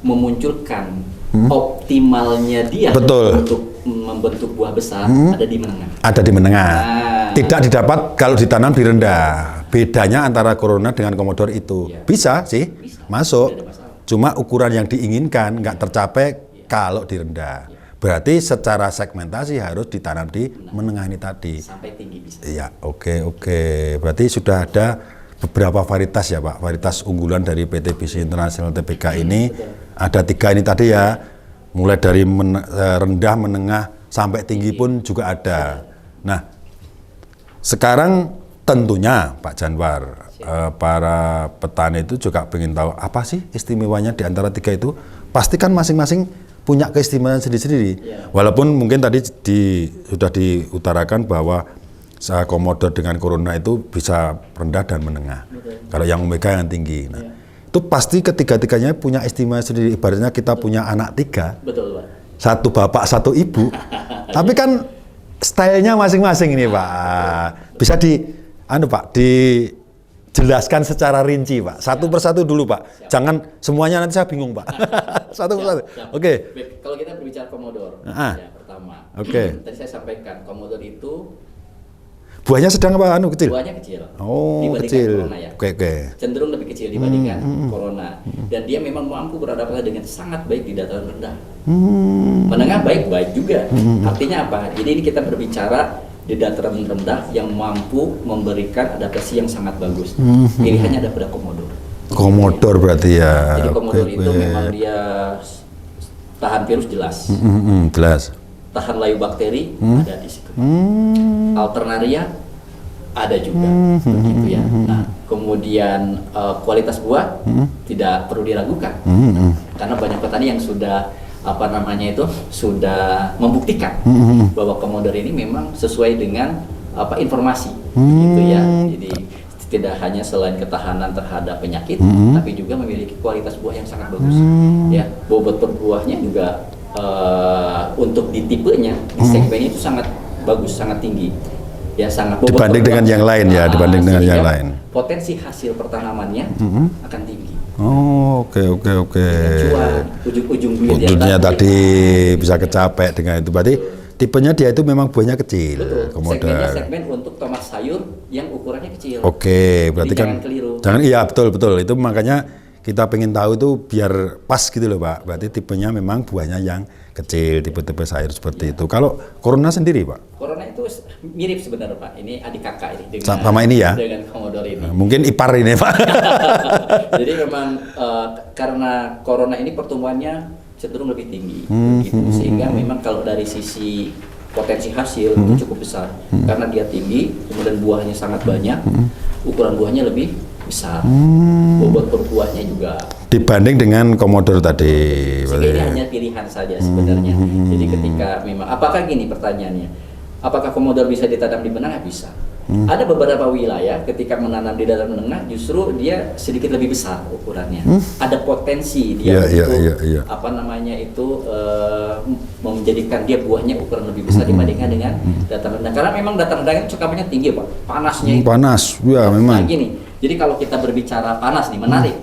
memunculkan optimalnya dia untuk membentuk buah besar ada di menengah. Ada di menengah. Nah. Tidak didapat kalau ditanam di rendah. Bedanya antara Corona dengan Commodore itu. Ya. Bisa sih, masuk. Cuma ukuran yang diinginkan nggak tercapai kalau di rendah. Berarti secara segmentasi harus ditanam di menengah ini tadi. Sampai tinggi bisa. Iya, oke. Berarti sudah ada beberapa varietas ya Pak, varietas unggulan dari PT BC International Tbk ini. Ada 3 ini tadi ya, mulai dari rendah, menengah, sampai tinggi pun juga ada. Nah, sekarang tentunya Pak Janwar, para petani itu juga ingin tahu apa sih istimewanya di antara 3 itu. Pasti kan masing-masing punya keistimewaan sendiri-sendiri. Walaupun mungkin tadi sudah diutarakan bahwa Komodo dengan Corona itu bisa rendah dan menengah. Kalau yang Omega yang tinggi. Nah, itu pasti ketiga-tiganya punya istimewa sendiri. Ibaratnya kita punya anak 3. Betul, Pak. Satu bapak, satu ibu. Tapi kan stylenya masing-masing ini, Pak. Bisa dijelaskan secara rinci, Pak. Satu persatu dulu, Pak. Jangan semuanya, nanti saya bingung, Pak. Satu persatu. Oke. Kalau kita berbicara Komodor, ya, pertama. Tadi saya sampaikan Komodor itu buahnya sedang apa kecil? Buahnya kecil. Oh, dibandingkan kecil. Corona ya. Oke. Cenderung lebih kecil dibandingkan Corona. Dan dia memang mampu beradaptasi dengan sangat baik di dataran rendah. Menengah baik-baik juga. Artinya apa? Jadi ini kita berbicara di dataran rendah yang mampu memberikan adaptasi yang sangat bagus. Pilihannya ada pada Komodor. Komodor berarti ya. Jadi Komodor itu memang dia tahan virus jelas. Jelas. Tahan layu bakteri ada di situ. Alternaria ada juga, begitu ya. Nah, kemudian kualitas buah tidak perlu diragukan, karena banyak petani yang sudah sudah membuktikan bahwa Komodor ini memang sesuai dengan informasi, begitu ya. Jadi tidak hanya selain ketahanan terhadap penyakit, tapi juga memiliki kualitas buah yang sangat bagus. Ya, bobot per buahnya juga untuk di tipenya, di segmennya itu sangat bagus, sangat tinggi. Ya, sangat bobot dibanding dengan yang lain ya, dibanding dengan yang lain. Potensi hasil pertanamannya akan tinggi. Oh, oke. Cuan, ujung-ujung duit Ujungnya tadi bisa kecapek dengan itu. Berarti tipenya dia itu memang buahnya kecil. Betul. Komodor. Segmennya segmen untuk tomat sayur yang ukurannya kecil. Oke, berarti jadi kan jangan keliru. Iya, betul. Itu makanya kita pengen tahu itu biar pas gitu loh, Pak. Berarti tipenya memang buahnya yang kecil, tipe-tipe sayur seperti itu. Kalau Corona sendiri, Pak? Corona itu mirip sebenarnya, Pak. Ini adik kakak ini dengan sama ini ya. Dengan Komodor ini. Mungkin ipar ini, Pak. Jadi memang karena Corona ini pertumbuhannya cenderung lebih tinggi, gitu. Sehingga memang kalau dari sisi potensi hasil itu cukup besar, karena dia tinggi, kemudian buahnya sangat banyak, ukuran buahnya lebih besar, bobot per buahnya juga dibanding dengan Komodor tadi. Sehingga ini hanya pilihan saja sebenarnya. Jadi ketika memang, apakah gini pertanyaannya, apakah Komodor bisa ditanam di menengah? Bisa. Ada beberapa wilayah ketika menanam di dalam menengah justru dia sedikit lebih besar ukurannya. Ada potensi dia menjadikan dia buahnya ukuran lebih besar dibandingkan dengan dataran rendah. Karena memang dataran rendah itu cukupannya tinggi, Pak. Panasnya itu. Panas, ya memang. Nah, gini. Jadi kalau kita berbicara panas nih, menarik.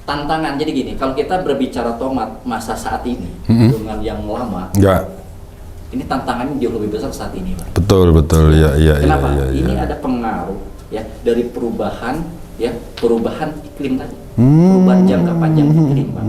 Tantangan jadi gini, kalau kita berbicara tomat masa saat ini dengan yang lama. Ini tantangannya jauh lebih besar saat ini, Pak. Betul, iya. Kenapa? Ini ada pengaruh ya dari perubahan iklim tadi. Perubahan jangka panjang iklim, Pak.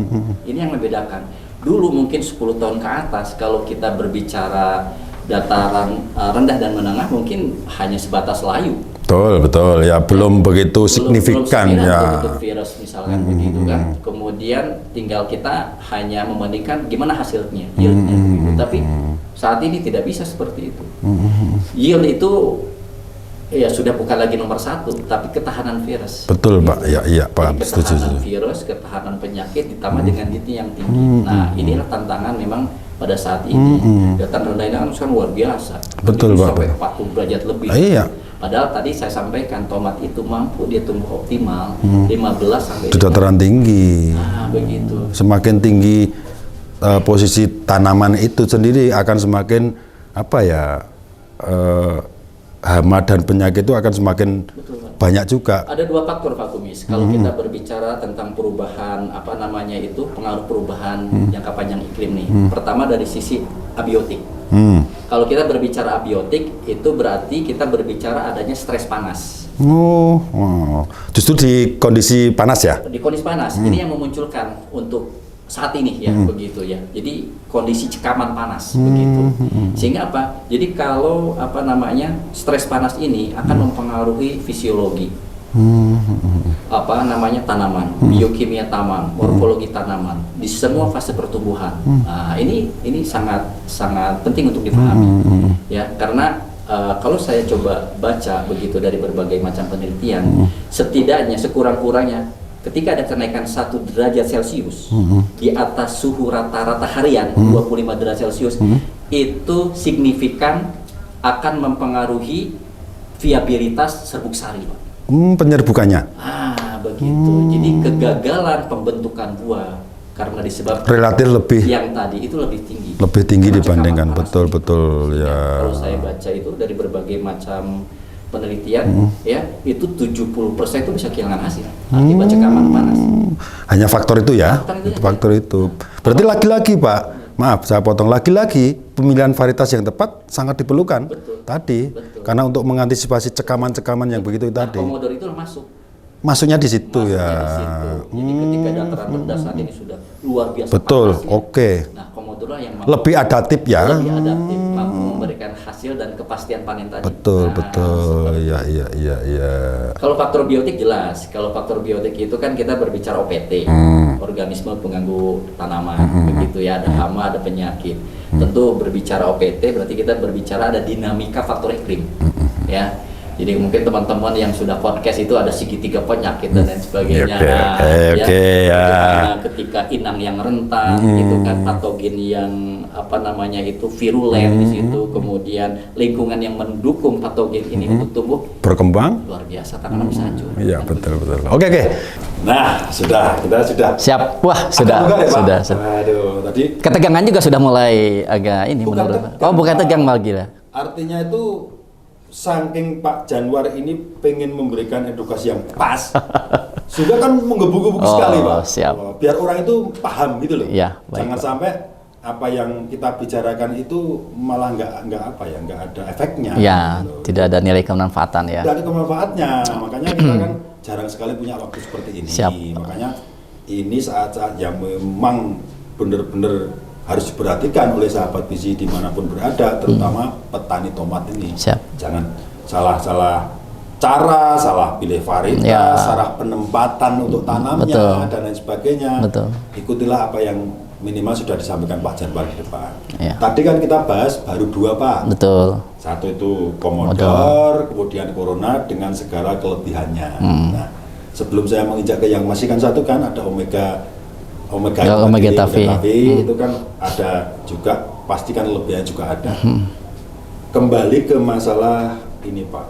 Ini yang membedakan. Dulu mungkin 10 tahun ke atas kalau kita berbicara dataran rendah dan menengah mungkin hanya sebatas layu. Betul ya, belum begitu signifikan ya. Untuk virus misalkan begitu kan. Kemudian tinggal kita hanya membandingkan gimana hasilnya, yieldnya. Tapi saat ini tidak bisa seperti itu. Yield itu ya sudah bukan lagi nomor 1, tapi ketahanan virus. Betul, Pak. Iya, Pak. Ketahanan virus, ketahanan penyakit ditambah dengan DT yang tinggi. Nah, inilah tantangan memang pada saat ini. Dataran rendah ini kan sekarang luar biasa. Betul, Pak. Sampai 40 derajat lebih. Iya. Padahal tadi saya sampaikan tomat itu mampu dia tumbuh optimal 15 sampai di dataran tinggi. Nah, begitu. Semakin tinggi posisi tanaman itu sendiri akan semakin hama dan penyakit itu akan semakin banyak juga. Ada 2 faktor, Pak Kumis. Kalau kita berbicara tentang perubahan pengaruh perubahan jangka panjang iklim nih. Pertama dari sisi abiotik. Kalau kita berbicara abiotik itu berarti kita berbicara adanya stres panas. Justru di kondisi panas ya? Di kondisi panas ini yang memunculkan untuk saat ini ya begitu ya. Jadi kondisi cekaman panas begitu. Sehingga apa? Jadi kalau stres panas ini akan mempengaruhi fisiologi tanaman, biokimia tanaman, morfologi tanaman di semua fase pertumbuhan. Nah, ini sangat penting untuk dipahami ya, karena kalau saya coba baca begitu dari berbagai macam penelitian, setidaknya sekurang-kurangnya ketika ada kenaikan 1 derajat Celcius di atas suhu rata-rata harian 25 derajat Celcius, itu signifikan akan mempengaruhi viabilitas serbuk sari, Pak. Penyerbukannya. Begitu. Jadi kegagalan pembentukan buah karena disebabkan Relatif lebih yang tadi itu lebih tinggi. Lebih tinggi Karena dibandingkan cekaman panas. betul ya. Kalau saya baca itu dari berbagai macam penelitian, ya itu 70% itu bisa kehilangan hasil akibat cekaman panas. Hanya faktor itu ya. Faktor itu Berarti lagi-lagi Pak, maaf saya potong, lagi-lagi pemilihan varietas yang tepat sangat diperlukan. Tadi. Karena untuk mengantisipasi cekaman-cekaman yang begitu tadi. Komodor itu masuk. Masuknya di situ Masuknya ya. di situ. Jadi ketika dataran rendah saat ini sudah luar biasa Betul, panasnya. oke. Nah, komodor yang Lebih adaptif ya. lebih adaptif, mampu memberikan hasil dan kepastian panen tadi. Betul, Nah, betul. seperti Iya. Kalau faktor biotik jelas. Kalau faktor biotik itu kan kita berbicara OPT, organisme pengganggu tanaman, begitu ya. Ada hama, ada penyakit. Tentu berbicara OPT berarti kita berbicara ada dinamika faktor iklim, ya. Jadi mungkin teman-teman yang sudah podcast itu ada segitiga penyakit dan lain sebagainya. Ketika inang yang rentan, itu kan patogen yang itu virulen di situ, kemudian lingkungan yang mendukung patogen ini untuk tumbuh Berkembang. luar biasa, tanaman bisa hancur. Iya, betul. Oke. Nah, kita sudah. Siap. Wah, sudah. Aduh, tadi Ketegangan juga sudah mulai agak ini Bukan menurut. tegang, Bukan Pak. tegang malah gila. artinya itu saking Pak Janwar ini pengen memberikan edukasi yang pas, sudah kan menggebu-gebu sekali Pak. Siap. Biar orang itu paham gitu loh. Ya, baik, Jangan Pak. sampai apa yang kita bicarakan itu malah nggak ada efeknya. Ya, gitu loh. tidak ada nilai kemanfaatan ya. Tidak ada kemanfaatnya. Makanya kita kan jarang sekali punya waktu seperti ini. Siap. Makanya ini saat-saat yang memang benar-benar harus diperhatikan oleh sahabat visi dimanapun berada, terutama petani tomat ini. Siap. Jangan salah cara, salah pilih varietas, Ya. salah penempatan untuk tanamnya, Betul. dan lain sebagainya. Betul. Ikutilah apa yang minimal sudah disampaikan Pak Janwar di depan. Ya. Tadi kan kita bahas baru 2 Pak. Betul. Satu itu komodor, kemudian corona dengan segala kelebihannya. Nah, sebelum saya menginjak ke yang masih kan satu kan ada omega Tavi. itu kan ada juga, pastikan kelebihan juga ada. Kembali ke masalah ini Pak,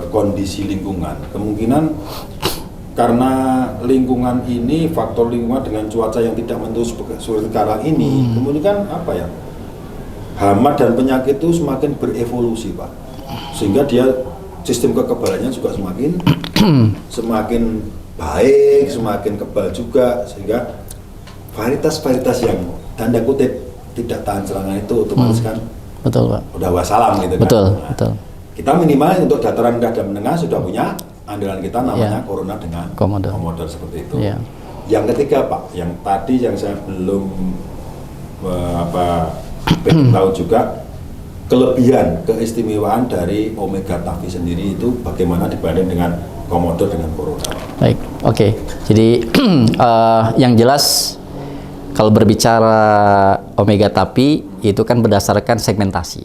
kondisi lingkungan. Kemungkinan karena lingkungan ini, faktor lingkungan dengan cuaca yang tidak menentu seperti sekarang ini, kemudian kan apa ya, hama dan penyakit itu semakin berevolusi Pak, sehingga dia sistem kekebalannya juga semakin baik, semakin kebal juga, sehingga varietas-varietas yang tanda kutip tidak tahan serangan itu otomatis kan Betul, Pak. udah wassalam gitu kan. Betul, Nah, betul. kita minimal untuk dataran rendah dan menengah sudah punya andalan kita namanya Ya. corona dengan Komodor. seperti itu. Ya. Yang ketiga Pak, yang tadi yang saya belum pengen tahu juga kelebihan keistimewaan dari omega Tavi sendiri itu bagaimana dibanding dengan komodor dengan corona. Baik, oke. Jadi yang jelas kalau berbicara omega Tavi itu kan berdasarkan segmentasi,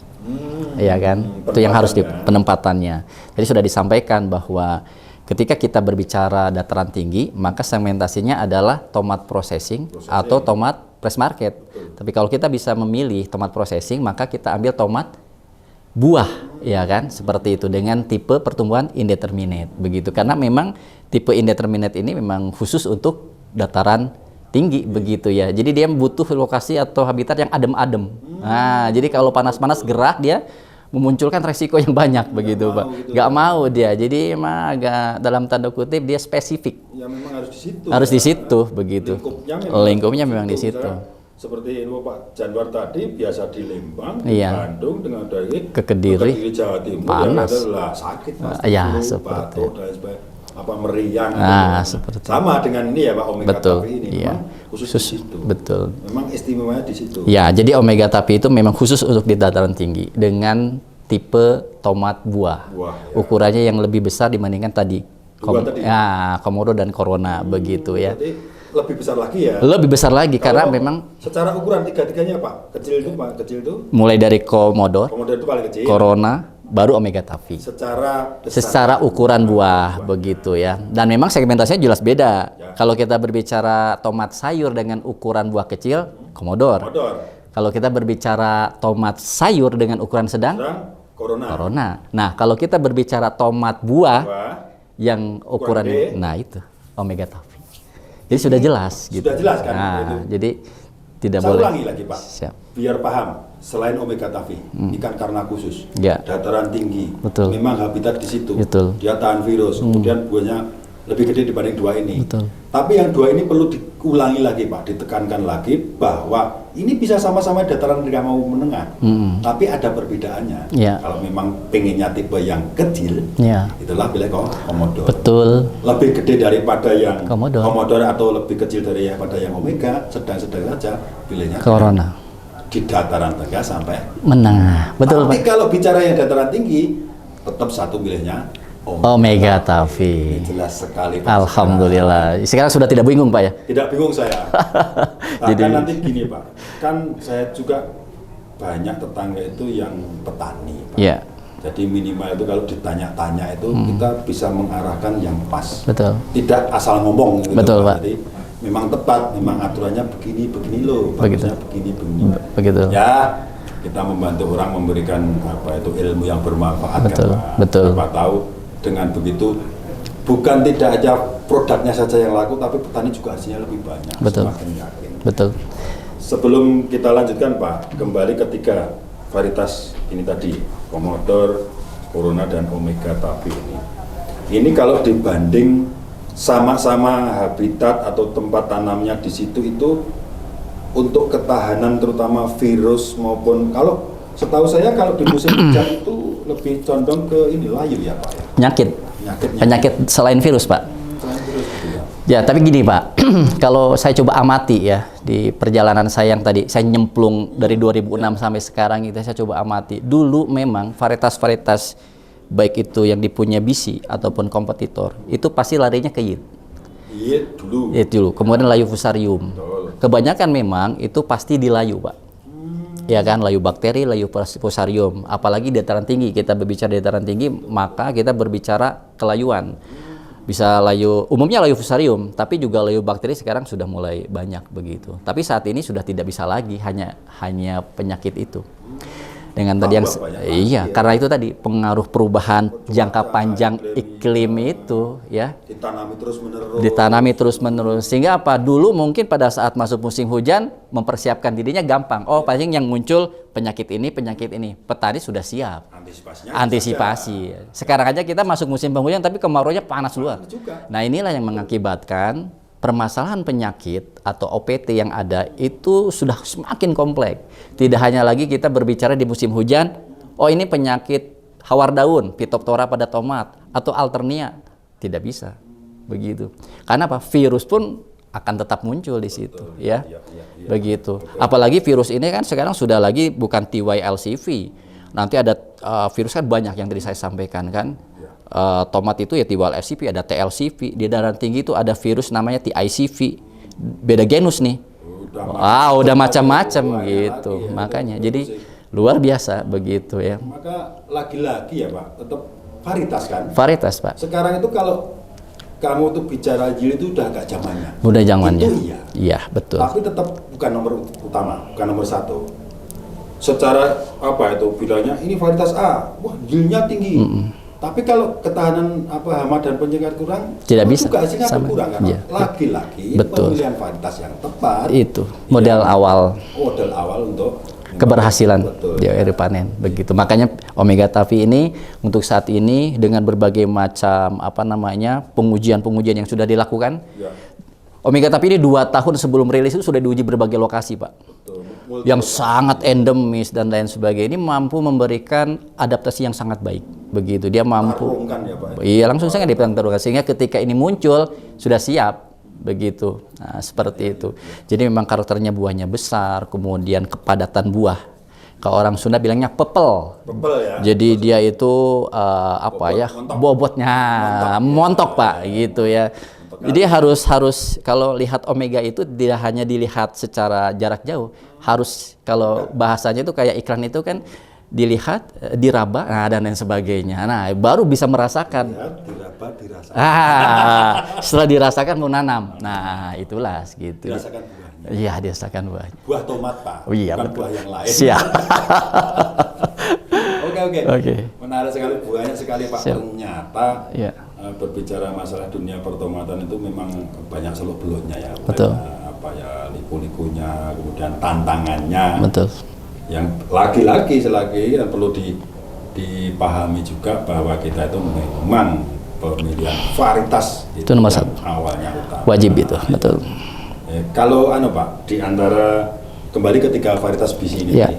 ya kan? Itu yang harus di penempatannya. Jadi sudah disampaikan bahwa ketika kita berbicara dataran tinggi, maka segmentasinya adalah tomat processing atau tomat press market. Tapi kalau kita bisa memilih tomat processing, maka kita ambil tomat buah, ya kan, seperti itu dengan tipe pertumbuhan indeterminate begitu, karena memang tipe indeterminate ini memang khusus untuk dataran tinggi begitu ya. Jadi dia butuh lokasi atau habitat yang adem-adem. Nah, jadi kalau panas-panas gerah dia memunculkan resiko yang banyak begitu Pak. Gak mau dia. Jadi emang agak dalam tanda kutip dia spesifik. Ya memang harus di situ. Harus di situ begitu. Lingkupnya memang di situ. Seperti info Pak Janwar tadi, biasa di Lembang, Iya. di Bandung, dengan dari Ke Kediri. Jawa Timur, Panas. ya adalah sakit, Ya, flu, seperti batuk, dan sebagainya, apa meriang. Seperti sama dengan ini ya Pak, omega betul. Tavi ini Iya. memang khusus di situ. Betul. Memang istimewanya di situ. Ya, jadi omega Tavi itu memang khusus untuk di dataran tinggi dengan tipe tomat buah. Ya. Ukurannya yang lebih besar dibandingkan tadi. Dua tadi. Ya, komodo dan corona begitu ya. Berarti lebih besar lagi ya. Lebih besar lagi karena Kalau memang secara ukuran tiga-tiganya Pak, kecil itu mulai dari komodor, komodor itu paling kecil. corona, baru Omega Tafi. Secara ukuran buah begitu ya. Dan memang segmentasinya jelas beda. Kalau kita berbicara tomat sayur dengan ukuran buah kecil, Commodore. Kalau kita berbicara tomat sayur dengan ukuran sedang, Corona. Nah, kalau kita berbicara tomat buah yang ukurannya, nah itu Omega Tafi. Jadi sudah jelas gitu. Sudah jelas kan? Nah, itu. jadi tidak Saya boleh. ulangi lagi Pak, Siap. biar paham. Selain Omega Tafi, ikan karna khusus, Ya. dataran tinggi, Betul. memang habitat di situ, Betul. dia tahan virus, kemudian buahnya lebih gede dibanding dua ini. Betul. Tapi yang dua ini perlu diulangi lagi Pak, ditekankan lagi bahwa ini bisa sama-sama dataran rendah mau menengah, tapi ada perbedaannya. Ya. Kalau memang pengennya tipe yang kecil, Ya. itulah pilih Commodore. Betul. Lebih gede daripada yang Commodore. atau lebih kecil daripada yang Omega, sedang-sedang saja pilihnya Corona. di dataran tengah sampai Menengah. Betul, tapi Pak. kalau bicara yang dataran tinggi, tetap satu pilihnya Omega Tafi. Ini jelas sekali Pak. Alhamdulillah. Sekarang sudah tidak bingung, Pak ya? Tidak bingung saya. Bahkan Jadi- nanti gini Pak, kan saya juga banyak tetangga itu yang petani Pak. Iya, Jadi minimal itu kalau ditanya-tanya itu kita bisa mengarahkan yang pas. betul. Tidak asal ngomong gitu Betul, Pak. Jadi memang tepat, memang aturannya begini loh, Begitu. bagusnya begini. Begitu. Ya, kita membantu orang memberikan apa itu ilmu yang bermanfaat Betul, kan, Pak. betul. Siapa tahu dengan begitu bukan tidak aja produknya saja yang laku, tapi petani juga hasilnya lebih banyak. Betul. Semakin yakin. Betul. Sebelum kita lanjutkan Pak, kembali ketiga varietas ini tadi, Commodore, Corona dan Omega Tafi ini. Ini kalau dibanding sama-sama habitat atau tempat tanamnya di situ itu untuk ketahanan terutama virus maupun kalau setahu saya kalau di musim hujan itu lebih condong ke ini layu ya Pak ya. Penyakit selain virus, Pak. Selain virus gitu ya. Ya, tapi gini, Pak. Kalau saya coba amati ya di perjalanan saya yang tadi saya nyemplung dari 2006 sampai sekarang itu saya coba amati. Dulu memang varietas-varietas baik itu yang dipunya BC ataupun kompetitor itu pasti larinya ke yield. Dulu. Dulu. Kemudian layu fusarium. Betul. Kebanyakan memang itu pasti di layu, Pak. Ya kan, layu bakteri, layu fusarium. Apalagi dataran tinggi, kita berbicara dataran tinggi, maka kita berbicara kelayuan. Bisa layu, umumnya layu fusarium, tapi juga layu bakteri sekarang sudah mulai banyak begitu. Tapi saat ini sudah tidak bisa lagi hanya penyakit itu. Dengan tadi yang iya, karena itu tadi pengaruh perubahan jangka panjang iklim itu ya. Ditanami terus-menerus. Sehingga apa? Dulu mungkin pada saat masuk musim hujan mempersiapkan dirinya gampang. Oh, paling yang muncul penyakit ini. Petani sudah siap. Antisipasi. Sekarang aja kita masuk musim penghujan tapi kemaraunya panas luar. Nah, inilah yang mengakibatkan permasalahan penyakit atau OPT yang ada itu sudah semakin kompleks. Tidak hanya lagi kita berbicara di musim hujan, oh ini penyakit hawar daun, Phytophthora pada tomat, atau Alternia. Tidak bisa begitu. Karena apa? Virus pun akan tetap muncul di situ. Ya. Begitu. Apalagi virus ini kan sekarang sudah lagi bukan TYLCV. Nanti ada virus kan banyak yang tadi saya sampaikan kan. Tomat itu ya TYLCV, ada TLCV, di dataran tinggi itu ada virus namanya TICV, beda genus nih. Udah macam-macam gitu. Makanya jadi luar biasa begitu ya. Maka lagi-lagi ya Pak, tetap varietas kan? Varietas, Pak. Sekarang itu kalau kamu tuh bicara yield itu udah agak zamannya. Udah zamannya. Itu iya. Iya, betul. Tapi tetap bukan nomor utama, bukan nomor satu. Secara apa itu bilangnya ini varietas A, wah yieldnya tinggi. Tapi kalau ketahanan hama dan pencegahan kurang, tidak bisa. Juga hasilnya berkurang kan? Iya. Lagi-lagi Betul. pemilihan varietas yang tepat. Itu modal awal. Modal awal untuk keberhasilan betul. di akhir panen begitu. Makanya Omega Tafi ini untuk saat ini dengan berbagai macam pengujian-pengujian yang sudah dilakukan. Ya. Omega Tafi ini 2 tahun sebelum rilis itu sudah diuji berbagai lokasi, Pak. Betul. Yang sangat endemis dan lain sebagainya, ini mampu memberikan adaptasi yang sangat baik. Begitu dia mampu. Tarungkan ya, Pak. Iya, langsung saja ditarungkan sehingga ketika ini muncul sudah siap. Begitu. Nah, seperti itu. Jadi memang karakternya buahnya besar, kemudian kepadatan buah. Kalau orang Sunda bilangnya pepel. Ya. Jadi dia itu bobotnya montok Pak, gitu ya. Jadi harus kalau lihat omega itu tidak hanya dilihat secara jarak jauh, harus kalau bahasanya itu kayak iklan itu kan dilihat, diraba, nah, dan lain sebagainya. Nah, baru bisa merasakan. Lihat, diraba, dirasakan. Setelah dirasakan mau nanam. Nah, itulah gitu. Dirasakan buahnya. Iya, dirasakan buahnya. Buah tomat, Pak. Oh, iya, bukan betul. buah yang lain. Siap. Oke. Menarik sekali buahnya sekali, Pak. Siap. Ternyata Iya. berbicara masalah dunia pertomatan itu memang banyak seluk-beluknya ya. Betul. Apa ya, liku-likunya, kemudian tantangannya. Betul. Yang lagi-lagi selagi yang perlu dipahami juga bahwa kita itu memang pemilihan varietas Itu nomor yang satu. awalnya utama. Wajib itu, betul. Kalau Pak, di antara kembali ketiga varietas biji ini, Ya.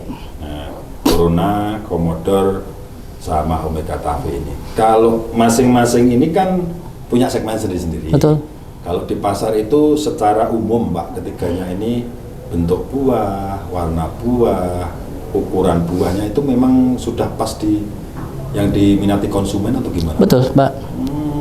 Corona, Commodore, sama Omega Tavi ini. Kalau masing-masing ini kan punya segmen sendiri-sendiri. Betul. Kalau di pasar itu secara umum, Pak, ketiganya ini bentuk buah, warna buah, ukuran buahnya itu memang sudah pas yang diminati konsumen atau gimana? Betul, Pak.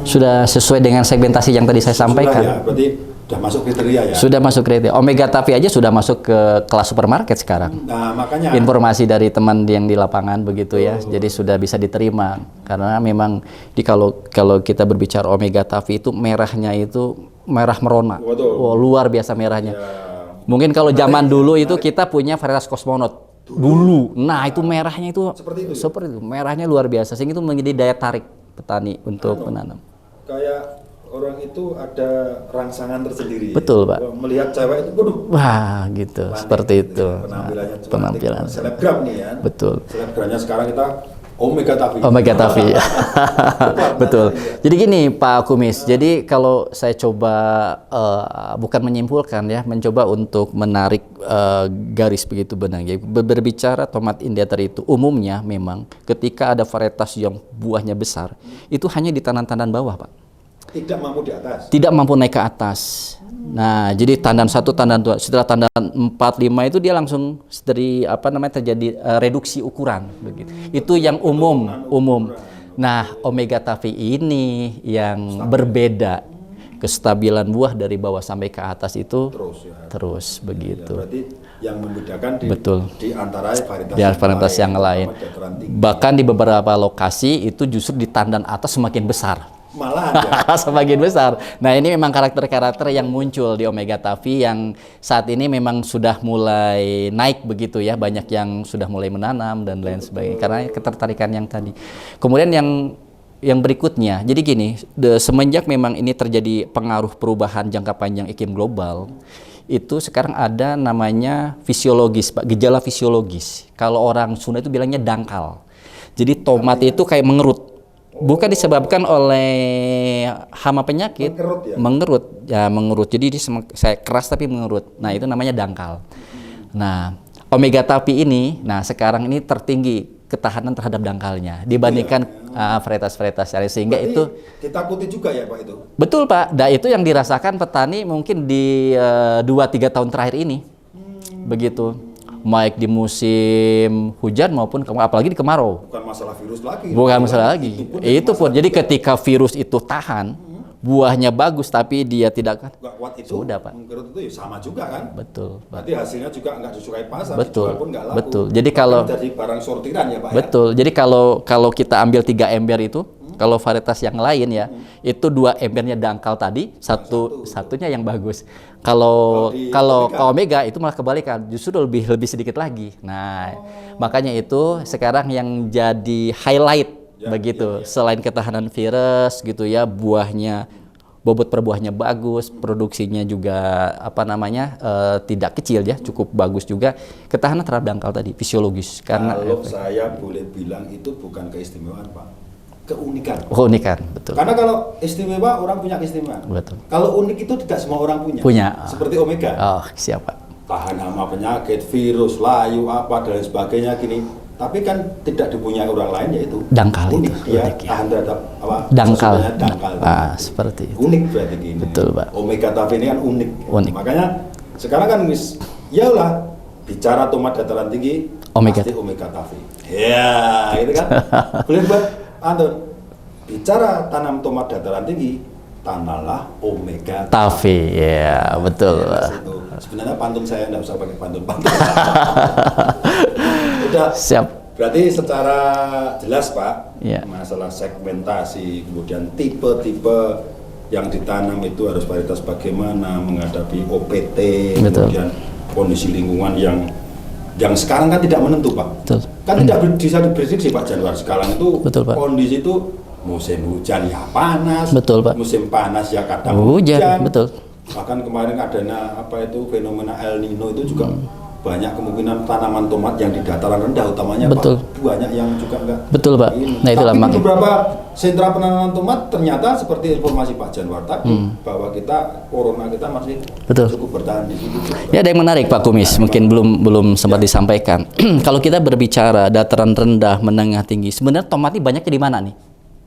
Sudah sesuai dengan segmentasi yang tadi saya sampaikan. Sudah ya, berarti sudah masuk kriteria ya? Sudah masuk kriteria. Omega Tavi aja sudah masuk ke kelas supermarket sekarang. Nah, makanya Informasi dari teman yang di lapangan begitu ya. Jadi sudah bisa diterima. Karena memang kalau kita berbicara Omega Tavi itu merahnya itu merah merona. Betul. Oh, luar biasa merahnya. ya, Mungkin kalau zaman dulu itu kita punya varietas Cosmonaut. Dulu. Nah, itu merahnya itu Seperti itu ya? seperti itu. Merahnya luar biasa. Sehingga itu menjadi daya tarik petani untuk menanam. kayak orang itu ada rangsangan tersendiri. Betul, Pak. Melihat cewek itu, waduh, Wah, gitu. cantik Seperti gitu itu. ya. Penampilannya cantik. Penampilan. Selebgram nih ya. Betul. Selebgramnya sekarang kita Omega Tavi. Omega Tavi. Betul. Jadi gini Pak Kumis, jadi kalau saya coba bukan menyimpulkan ya, mencoba untuk menarik garis begitu benang. Ya. Berbicara tomat Indiater itu umumnya memang ketika ada varietas yang buahnya besar, itu hanya di tandan-tandan bawah, Pak. Tidak mampu di atas. Tidak mampu naik ke atas. Nah, jadi tandan 1, tandan 2, setelah tandan 4, 5 itu dia langsung dari terjadi reduksi ukuran begitu. Itu yang umum. Nah, Omega Tavi ini yang berbeda. Kestabilan buah dari bawah sampai ke atas itu terus Ya, begitu. berarti yang membedakan Betul. di antara varietas, Di varietas yang lain. Bahkan di beberapa lokasi itu justru di tandan atas semakin besar. Malahan ya. Semakin besar. Nah, ini memang karakter-karakter yang muncul di Omega Tavi yang saat ini memang sudah mulai naik begitu ya. Banyak yang sudah mulai menanam dan lain sebagainya karena ketertarikan yang tadi. Kemudian yang berikutnya, jadi gini, semenjak memang ini terjadi pengaruh perubahan jangka panjang iklim global, itu sekarang ada namanya fisiologis, Pak, gejala fisiologis. Kalau orang Sunda itu bilangnya dangkal. Jadi tomat itu kayak mengerut. Bukan disebabkan oleh hama penyakit, Mengerut ya? mengerut. Jadi dia saya keras tapi mengerut. Nah, itu namanya dangkal. Nah, Omega Tavi ini, nah sekarang ini tertinggi ketahanan terhadap dangkalnya dibandingkan varietas-varietas lain, sehingga Berarti itu ditakuti juga ya, Pak, itu. betul, Pak. Nah, itu yang dirasakan petani mungkin di 2-3 tahun terakhir ini. Begitu. Baik di musim hujan maupun apalagi di kemarau. Bukan masalah virus lagi. Bukan masalah lagi. Itu pun. Jadi ketika virus itu tahan, buahnya bagus tapi dia tidak Nggak kuat itu. Sudah, Pak. Mengerut itu ya sama juga kan. Betul, Pak. Berarti hasilnya juga nggak disukai pasar. Betul. dijual pun nggak laku. Betul. Jadi kalau jadi barang sortiran ya, Pak. betul. Jadi kalau kita ambil 3 ember itu, kalau varietas yang lain ya, itu 2 embernya dangkal tadi, satunya yang bagus. Kalau Omega itu malah kebalikan, justru lebih sedikit lagi. Nah, makanya itu sekarang yang jadi highlight begitu. Selain ketahanan virus gitu ya, buahnya bobot per buahnya bagus, produksinya juga tidak kecil ya, cukup bagus juga. Ketahanan terhadap dangkal tadi fisiologis karena Kalau saya boleh bilang itu bukan keistimewaan, Pak. Keunikan. keunikan, betul. Karena kalau istimewa orang punya keistimewaan. Betul. Kalau unik itu tidak semua orang punya. Punya. Seperti Omega. Oh, siapa? Tahan hama penyakit, virus, layu, apa dan lain sebagainya gini. Tapi kan tidak dipunyai orang lain, yaitu Dangkal unik. itu, Dia unik, ya. tahan terhadap Dangkal. sesuatunya dangkal. Seperti itu. Unik berarti gini. Betul, Pak. Omega Tavi ini kan unik. Unik. Makanya sekarang kan yalah bicara tomat dataran tinggi Omega. pasti Omega Tavi. Ya, gitu kan. Boleh buat Anton. Bicara tanam tomat dataran tinggi, tanamlah Omega Tavi, ya betul. Ya, sebenarnya pantun saya nggak usah pakai pantun. Udah Siap. Berarti secara jelas Pak, Ya. masalah segmentasi, kemudian tipe-tipe yang ditanam itu harus varietas bagaimana menghadapi OPT, Betul. kemudian kondisi lingkungan yang sekarang kan tidak menentu Pak. Betul. Kan tidak bisa diprediksi Pak Januar. Sekarang itu Betul, Pak. kondisi itu musim hujan ya panas, Betul, Pak. musim panas ya kadang Hujan, betul. Bahkan kemarin adanya fenomena El Nino itu juga banyak kemungkinan tanaman tomat yang di dataran rendah utamanya Betul. Pak, banyak yang juga enggak. Betul, Pak. Ini. Nah, itulah Tapi makanya. beberapa sentra penanaman tomat ternyata seperti informasi Pak Januar tadi bahwa corona kita masih Betul. cukup bertahan di situ. Ya, ada yang menarik Pak Kumis, mungkin belum sempat disampaikan. Kalau kita berbicara dataran rendah, menengah, tinggi, sebenarnya tomat ini banyaknya di mana nih?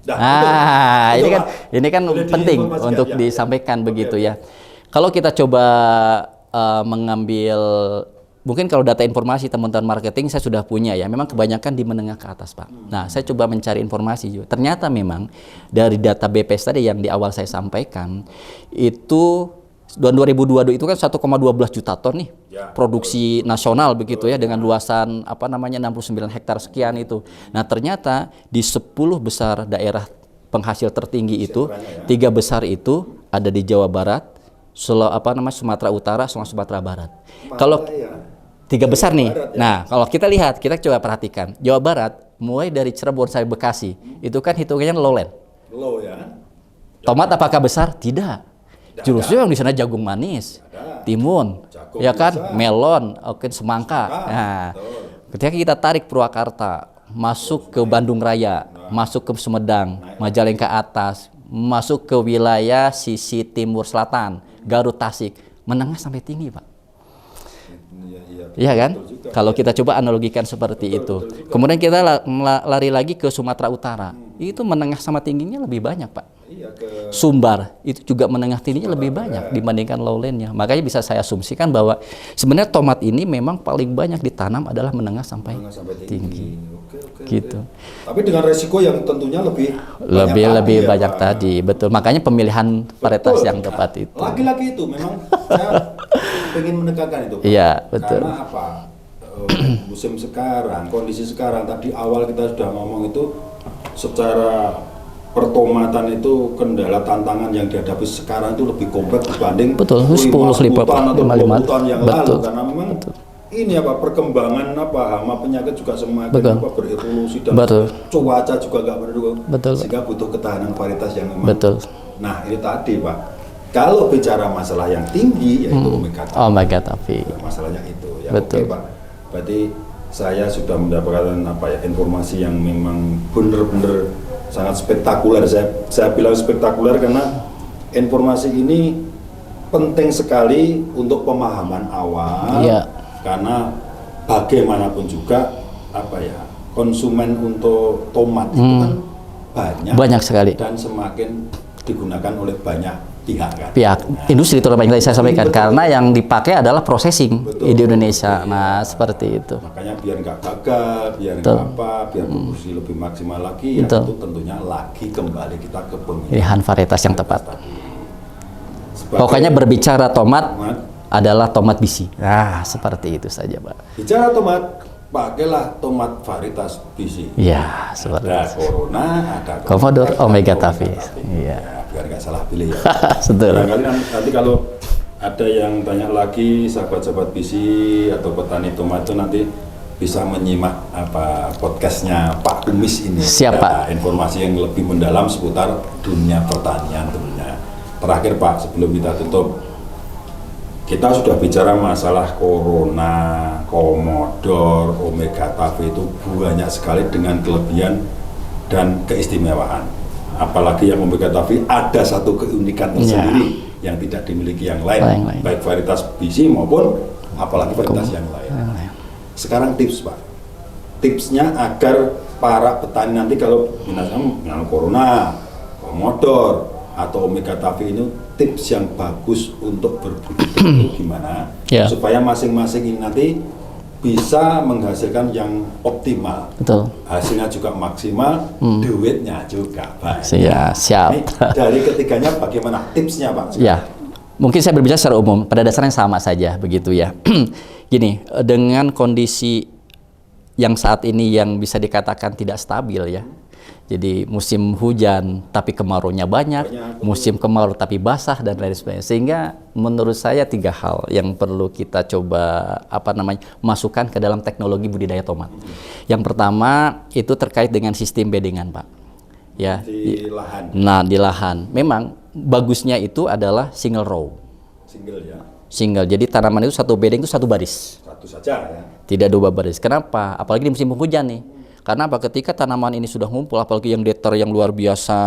Nah, ini betul, kan Pak. ini kan Boleh penting diinformasikan, untuk ya. disampaikan Oke, begitu oke. ya. Kalau kita coba mengambil, mungkin kalau data informasi teman-teman marketing saya sudah punya ya, memang kebanyakan di menengah ke atas Pak. Nah, saya coba mencari informasi juga. Ternyata memang dari data BPS tadi yang di awal saya sampaikan, itu tahun 2022 itu kan 1,12 juta ton nih Ya, produksi nasional begitu ya, dengan luasan 69 hektar sekian itu. Nah, ternyata di 10 besar daerah penghasil tertinggi itu, 3 besar itu ada di Jawa Barat, Sumatera Utara, sama Sumatera Barat. Kalau ya. 3 besar nih. Barat, ya. Nah, kalau kita lihat, kita coba perhatikan. Jawa Barat mulai dari Cirebon sampai Bekasi, itu kan hitungannya lowland. Low ya. Tomat apakah besar? Tidak. Justru yang di sana jagung manis, timun, Jagung ya kan, biasa. melon, oke, semangka. Nah, ketika kita tarik Purwakarta, masuk ke Bandung Raya, masuk ke Sumedang, Majalengka atas, masuk ke wilayah sisi timur selatan, Garut, Tasik, menengah sampai tinggi, Pak. Iya kan? Kalau kita coba analogikan seperti itu. Kemudian kita lari lagi ke Sumatera Utara. Itu menengah sama tingginya lebih banyak, Pak. Iya, ke Sumbar itu juga menengah tingginya lebih banyak dibandingkan lowlandnya. Makanya bisa saya asumsikan bahwa sebenarnya tomat ini memang paling banyak ditanam adalah menengah sampai tinggi. Oke. Gitu. Tapi dengan resiko yang tentunya lebih Lebih ya, banyak Pak. tadi, betul. Makanya pemilihan varietas Betul. yang tepat itu. Lagi-lagi itu memang saya ingin menekankan itu Pak. Iya, betul. Karena apa? Musim sekarang, kondisi sekarang tadi awal kita sudah ngomong itu secara pertomatan itu kendala tantangan yang dihadapi sekarang itu lebih kompleks dibanding Betul, 10 lipat, tahun atau 55. 20 tahun yang Betul. lalu, karena memang ini perkembangan hama penyakit juga semakin Betul. berevolusi dan Betul. cuaca juga nggak mendukung, Betul, Pak. sehingga butuh ketahanan varietas yang memang. Betul. Nah ini tadi Pak, kalau bicara masalah yang tinggi yaitu omega 3. Omega tapi. Masalahnya itu ya. Betul. Oke Pak, berarti saya sudah mendapatkan informasi yang memang benar-benar sangat spektakuler. Saya bilang spektakuler karena informasi ini penting sekali untuk pemahaman awal. Iya. Karena bagaimanapun juga konsumen untuk tomat itu kan Banyak sekali. dan semakin digunakan oleh banyak pihak kan. Pihak industri terutama yang tadi saya sampaikan, karena yang dipakai adalah processing Betul. di Indonesia. Nah, seperti itu. Makanya biar nggak gagal, biar Betul. nggak biar produksi lebih maksimal lagi, ya Betul. itu tentunya lagi kembali kita ke pemilihan Pilihan varietas yang tepat. tadi. Sebagai Pokoknya berbicara tomat tomat, adalah tomat bisi. Nah, seperti itu saja, Pak. bicara tomat, pakailah tomat varietas bisi. Iya, seperti Ada itu. Corona, ada Commodore, ada Omega Taffy. Iya. Iya. Biar nggak salah pilih ya. Betul. Barangkali nanti kalau ada yang tanya lagi, sahabat-sahabat bisi atau petani tomat itu nanti bisa menyimak podcastnya Pak Kumis ini. Siap, Pak. Ada informasi yang lebih mendalam seputar dunia pertanian tentunya. Terakhir Pak, sebelum kita tutup, kita sudah bicara masalah Corona, Commodore, Omega Taffy itu banyak sekali dengan kelebihan dan keistimewaan. Apalagi yang Omega Taffy ada satu keunikan tersendiri yang tidak dimiliki yang lain, baik varietas bisi maupun apalagi varietas yang lain. Sekarang tips Pak, tipsnya agar para petani nanti kalau minum Corona, Commodore atau Omega Taffy ini tips yang bagus untuk berbudidaya itu gimana supaya masing-masing ini nanti bisa menghasilkan yang optimal. Betul. Hasilnya juga maksimal, duitnya juga banyak. Ya, siap. Ini dari ketiganya bagaimana tipsnya Pak? Ya, mungkin saya berbicara secara umum, pada dasarnya sama saja begitu ya. Gini, dengan kondisi yang saat ini yang bisa dikatakan tidak stabil ya. Jadi musim hujan tapi kemaraunya banyak, musim kemarau tapi basah dan lain sebagainya. Sehingga menurut saya 3 hal yang perlu kita coba masukkan ke dalam teknologi budidaya tomat. Yang pertama itu terkait dengan sistem bedengan, Pak. Ya. Di lahan. Nah, di lahan. Memang bagusnya itu adalah single row. Single ya. Single. Jadi tanaman itu satu bedeng itu satu baris. Satu saja ya. Tidak 2 baris. Kenapa? Apalagi di musim penghujan nih. Karena apa? Ketika tanaman ini sudah ngumpul, apalagi yang datar yang luar biasa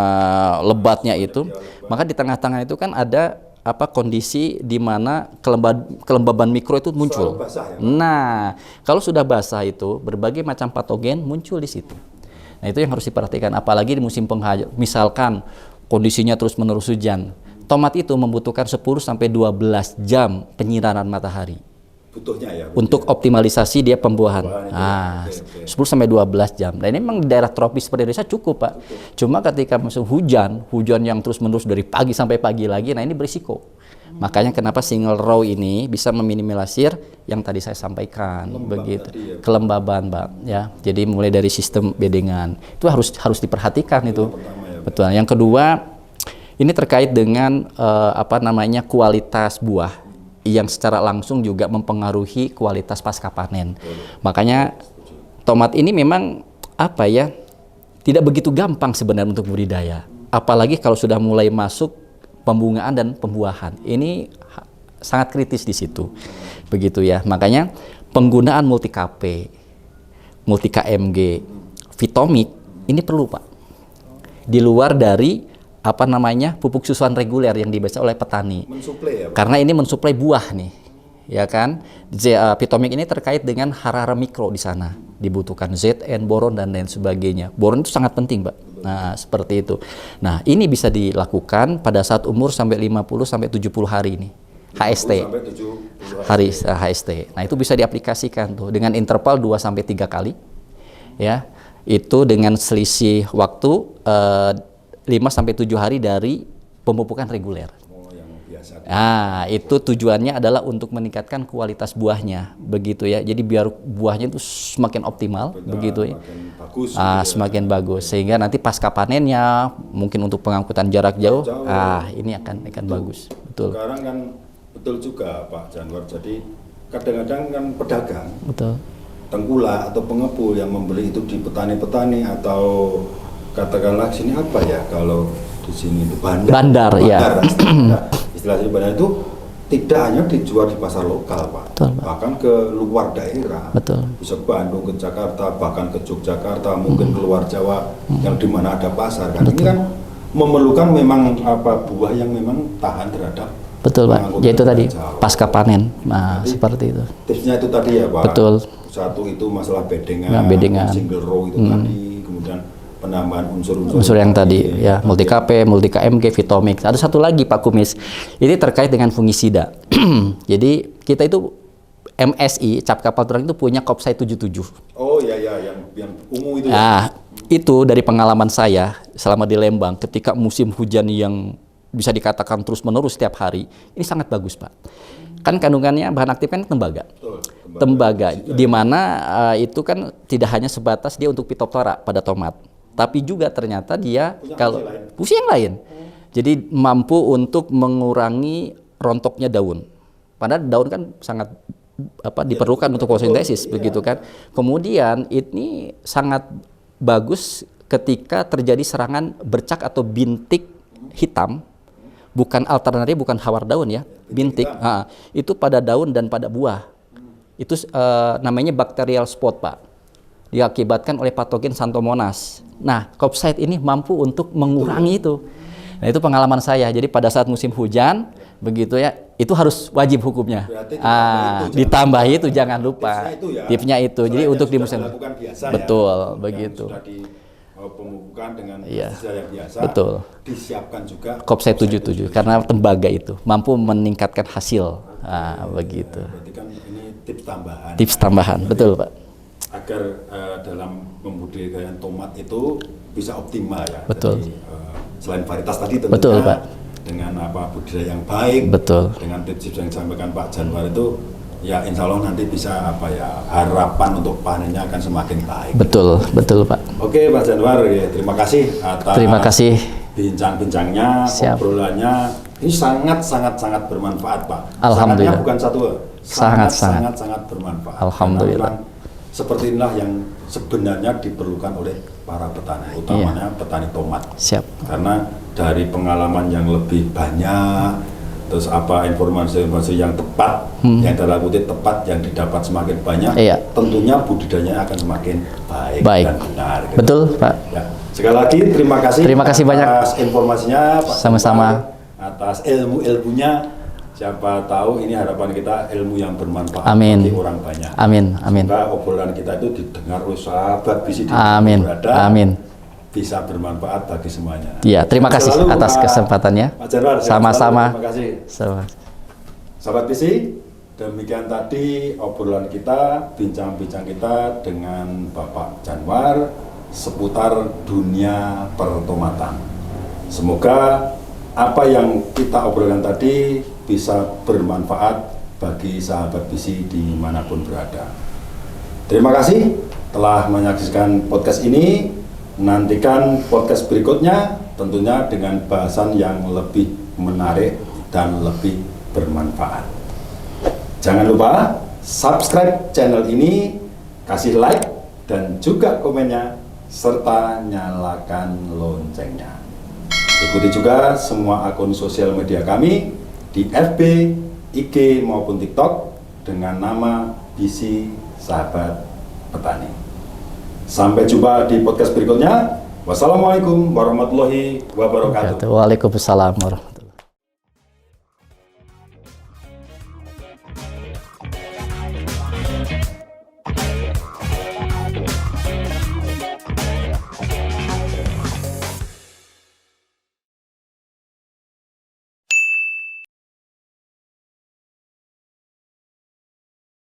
lebatnya itu, maka di tengah-tengah itu kan ada kondisi di mana kelembaban mikro itu muncul. Basah, ya? Nah, kalau sudah basah itu berbagai macam patogen muncul di situ. Nah, itu yang harus diperhatikan. Apalagi di musim penghujan, misalkan kondisinya terus-menerus hujan, tomat itu membutuhkan 10 sampai 12 jam penyinaran matahari. Butuhnya ya. Untuk optimalisasi dia pembuahan. 10 sampai 12 jam. Dan ini memang di daerah tropis seperti Indonesia cukup, Pak. Cuma ketika musim hujan yang terus-menerus dari pagi sampai pagi lagi, nah ini berisiko. Makanya kenapa single row ini bisa meminimalisir yang tadi saya sampaikan, begitu. Kelembaban, Pak, ya. Jadi mulai dari sistem bedengan. Itu harus diperhatikan itu. Betul. Yang kedua, ini terkait dengan kualitas buah yang secara langsung juga mempengaruhi kualitas pasca panen. Makanya tomat ini memang tidak begitu gampang sebenarnya untuk budidaya. Apalagi kalau sudah mulai masuk pembungaan dan pembuahan. Ini sangat kritis di situ. Begitu ya. Makanya penggunaan multi KP, multi KMG, Vitomik ini perlu, Pak. Di luar dari pupuk susuan reguler yang dibaca oleh petani. Mensuplai ya, Pak? Karena ini mensuplai buah nih, ya kan? Vitomik ini terkait dengan hara-hara mikro di sana. Dibutuhkan Zn, boron dan lain sebagainya. Boron itu sangat penting, Pak. Nah, seperti itu. Nah, ini bisa dilakukan pada saat umur sampai 50 sampai 70 hari ini. HST. Hari HST. Nah, itu bisa diaplikasikan tuh dengan interval 2 sampai 3 kali. Ya. Itu dengan selisih waktu 5 sampai 7 hari dari pemupukan reguler. Oh, yang biasa. Nah, itu tujuannya adalah untuk meningkatkan kualitas buahnya, begitu ya. Jadi biar buahnya itu semakin optimal, begitu ya. Bagus, semakin bagus, sehingga nanti pasca panennya mungkin untuk pengangkutan jarak jauh, ini akan bagus. Betul. Sekarang kan betul juga, Pak Janwar. Jadi kadang-kadang kan pedagang, betul, tengkulak atau pengepul yang membeli itu di petani-petani atau katakanlah sini kalau di sini itu bandar ya. Istilahnya bandar itu tidak hanya dijual di pasar lokal, Pak. Betul, Pak. Bahkan ke luar daerah. Betul. Bisa Bandung, ke Jakarta, bahkan ke Yogyakarta, mungkin keluar Jawa yang di mana ada pasar kan. Ini kan memerlukan memang buah yang memang tahan terhadap. Betul, Pak. Yaitu tadi pasca panen. Nah, jadi, seperti itu. Tipsnya itu tadi ya, Pak. Betul. Satu itu masalah bedengan, single row itu tadi, kemudian penambahan unsur-unsur yang tadi ya, multi KP, multi KMG, Vitomik. Ada satu lagi, Pak Kumis. Ini terkait dengan fungisida. Jadi kita itu MSI Cap Kapal Terbang itu punya Kopsai 77. Oh ya yang ungu itu. Nah, itu dari pengalaman saya selama di Lembang ketika musim hujan yang bisa dikatakan terus-menerus setiap hari, ini sangat bagus, Pak. Kan kandungannya bahan aktif kan tembaga. Tembaga di mana itu kan tidak hanya sebatas dia untuk Phytophthora pada tomat, tapi juga ternyata dia fungsi yang lain. Jadi mampu untuk mengurangi rontoknya daun. Padahal daun kan sangat diperlukan untuk fotosintesis, begitu kan. Kemudian ini sangat bagus ketika terjadi serangan bercak atau bintik hitam, bukan alternatif, bukan hawar daun ya, bintik. Itu pada daun dan pada buah. Itu namanya bacterial spot, Pak. Diakibatkan oleh patogen Xanthomonas. Nah, Kopsai ini mampu untuk mengurangi itu. Nah, itu pengalaman saya. Jadi pada saat musim hujan, begitu ya, itu harus wajib hukumnya. Ditambah itu jangan lupa. Tipsnya itu. Jadi untuk di musim betul, begitu. Pemupukan dengan yang biasa. Betul. Disiapkan juga Kopsai 77 karena tembaga itu mampu meningkatkan hasil. Begitu. Berarti kan ini tips tambahan. Tips tambahan, betul, Pak. Agar dalam pembudidayaan tomat itu bisa optimal ya. Betul. Jadi, selain varietas tadi tentunya, betul, Pak, dengan budidaya yang baik, betul, dengan tips yang disampaikan Pak Janwar itu ya insya Allah nanti bisa harapan untuk panennya akan semakin baik. Betul, betul Pak. Oke Pak Janwar, ya, terima kasih atas Terima kasih. bincang-bincangnya, Siap. obrolannya. Ini sangat bermanfaat Pak. Alhamdulillah. Sangatnya bukan satu, sangat bermanfaat. Alhamdulillah. Karena memang seperti inilah yang sebenarnya diperlukan oleh para petani, utamanya petani tomat. Siap. Karena dari pengalaman yang lebih banyak, terus informasi yang tepat, yang dalam kutip tepat, yang didapat semakin banyak, tentunya budidayanya akan semakin baik dan benar. Gitu. Betul Pak. Ya. Sekali lagi terima kasih. Terima kasih banyak atas informasinya, Pak. Sama-sama. Atas ilmunya. Siapa tahu ini harapan kita ilmu yang bermanfaat Amin. bagi orang banyak. Amin. Amin. Semoga obrolan kita itu didengar oleh sahabat visi di Amin. berada. Amin. Bisa bermanfaat bagi semuanya. Iya, terima kasih Selalu, atas kesempatannya. Pak Janwar, Sama-sama. terima kasih. Sama. Sahabat visi, demikian tadi obrolan kita, bincang-bincang kita dengan Bapak Janwar seputar dunia pertomatan. Semoga apa yang kita obrolkan tadi bisa bermanfaat bagi sahabat visi dimanapun berada. Terima kasih telah menyaksikan podcast ini. Nantikan podcast berikutnya tentunya dengan bahasan yang lebih menarik dan lebih bermanfaat. Jangan lupa subscribe channel ini, kasih like dan juga komennya, serta nyalakan loncengnya. Ikuti juga semua akun sosial media kami di FB, IG maupun TikTok dengan nama Visi Sahabat Petani. Sampai jumpa di podcast berikutnya. Wassalamualaikum warahmatullahi wabarakatuh. Waalaikumsalam warahmatullahi wabarakatuh.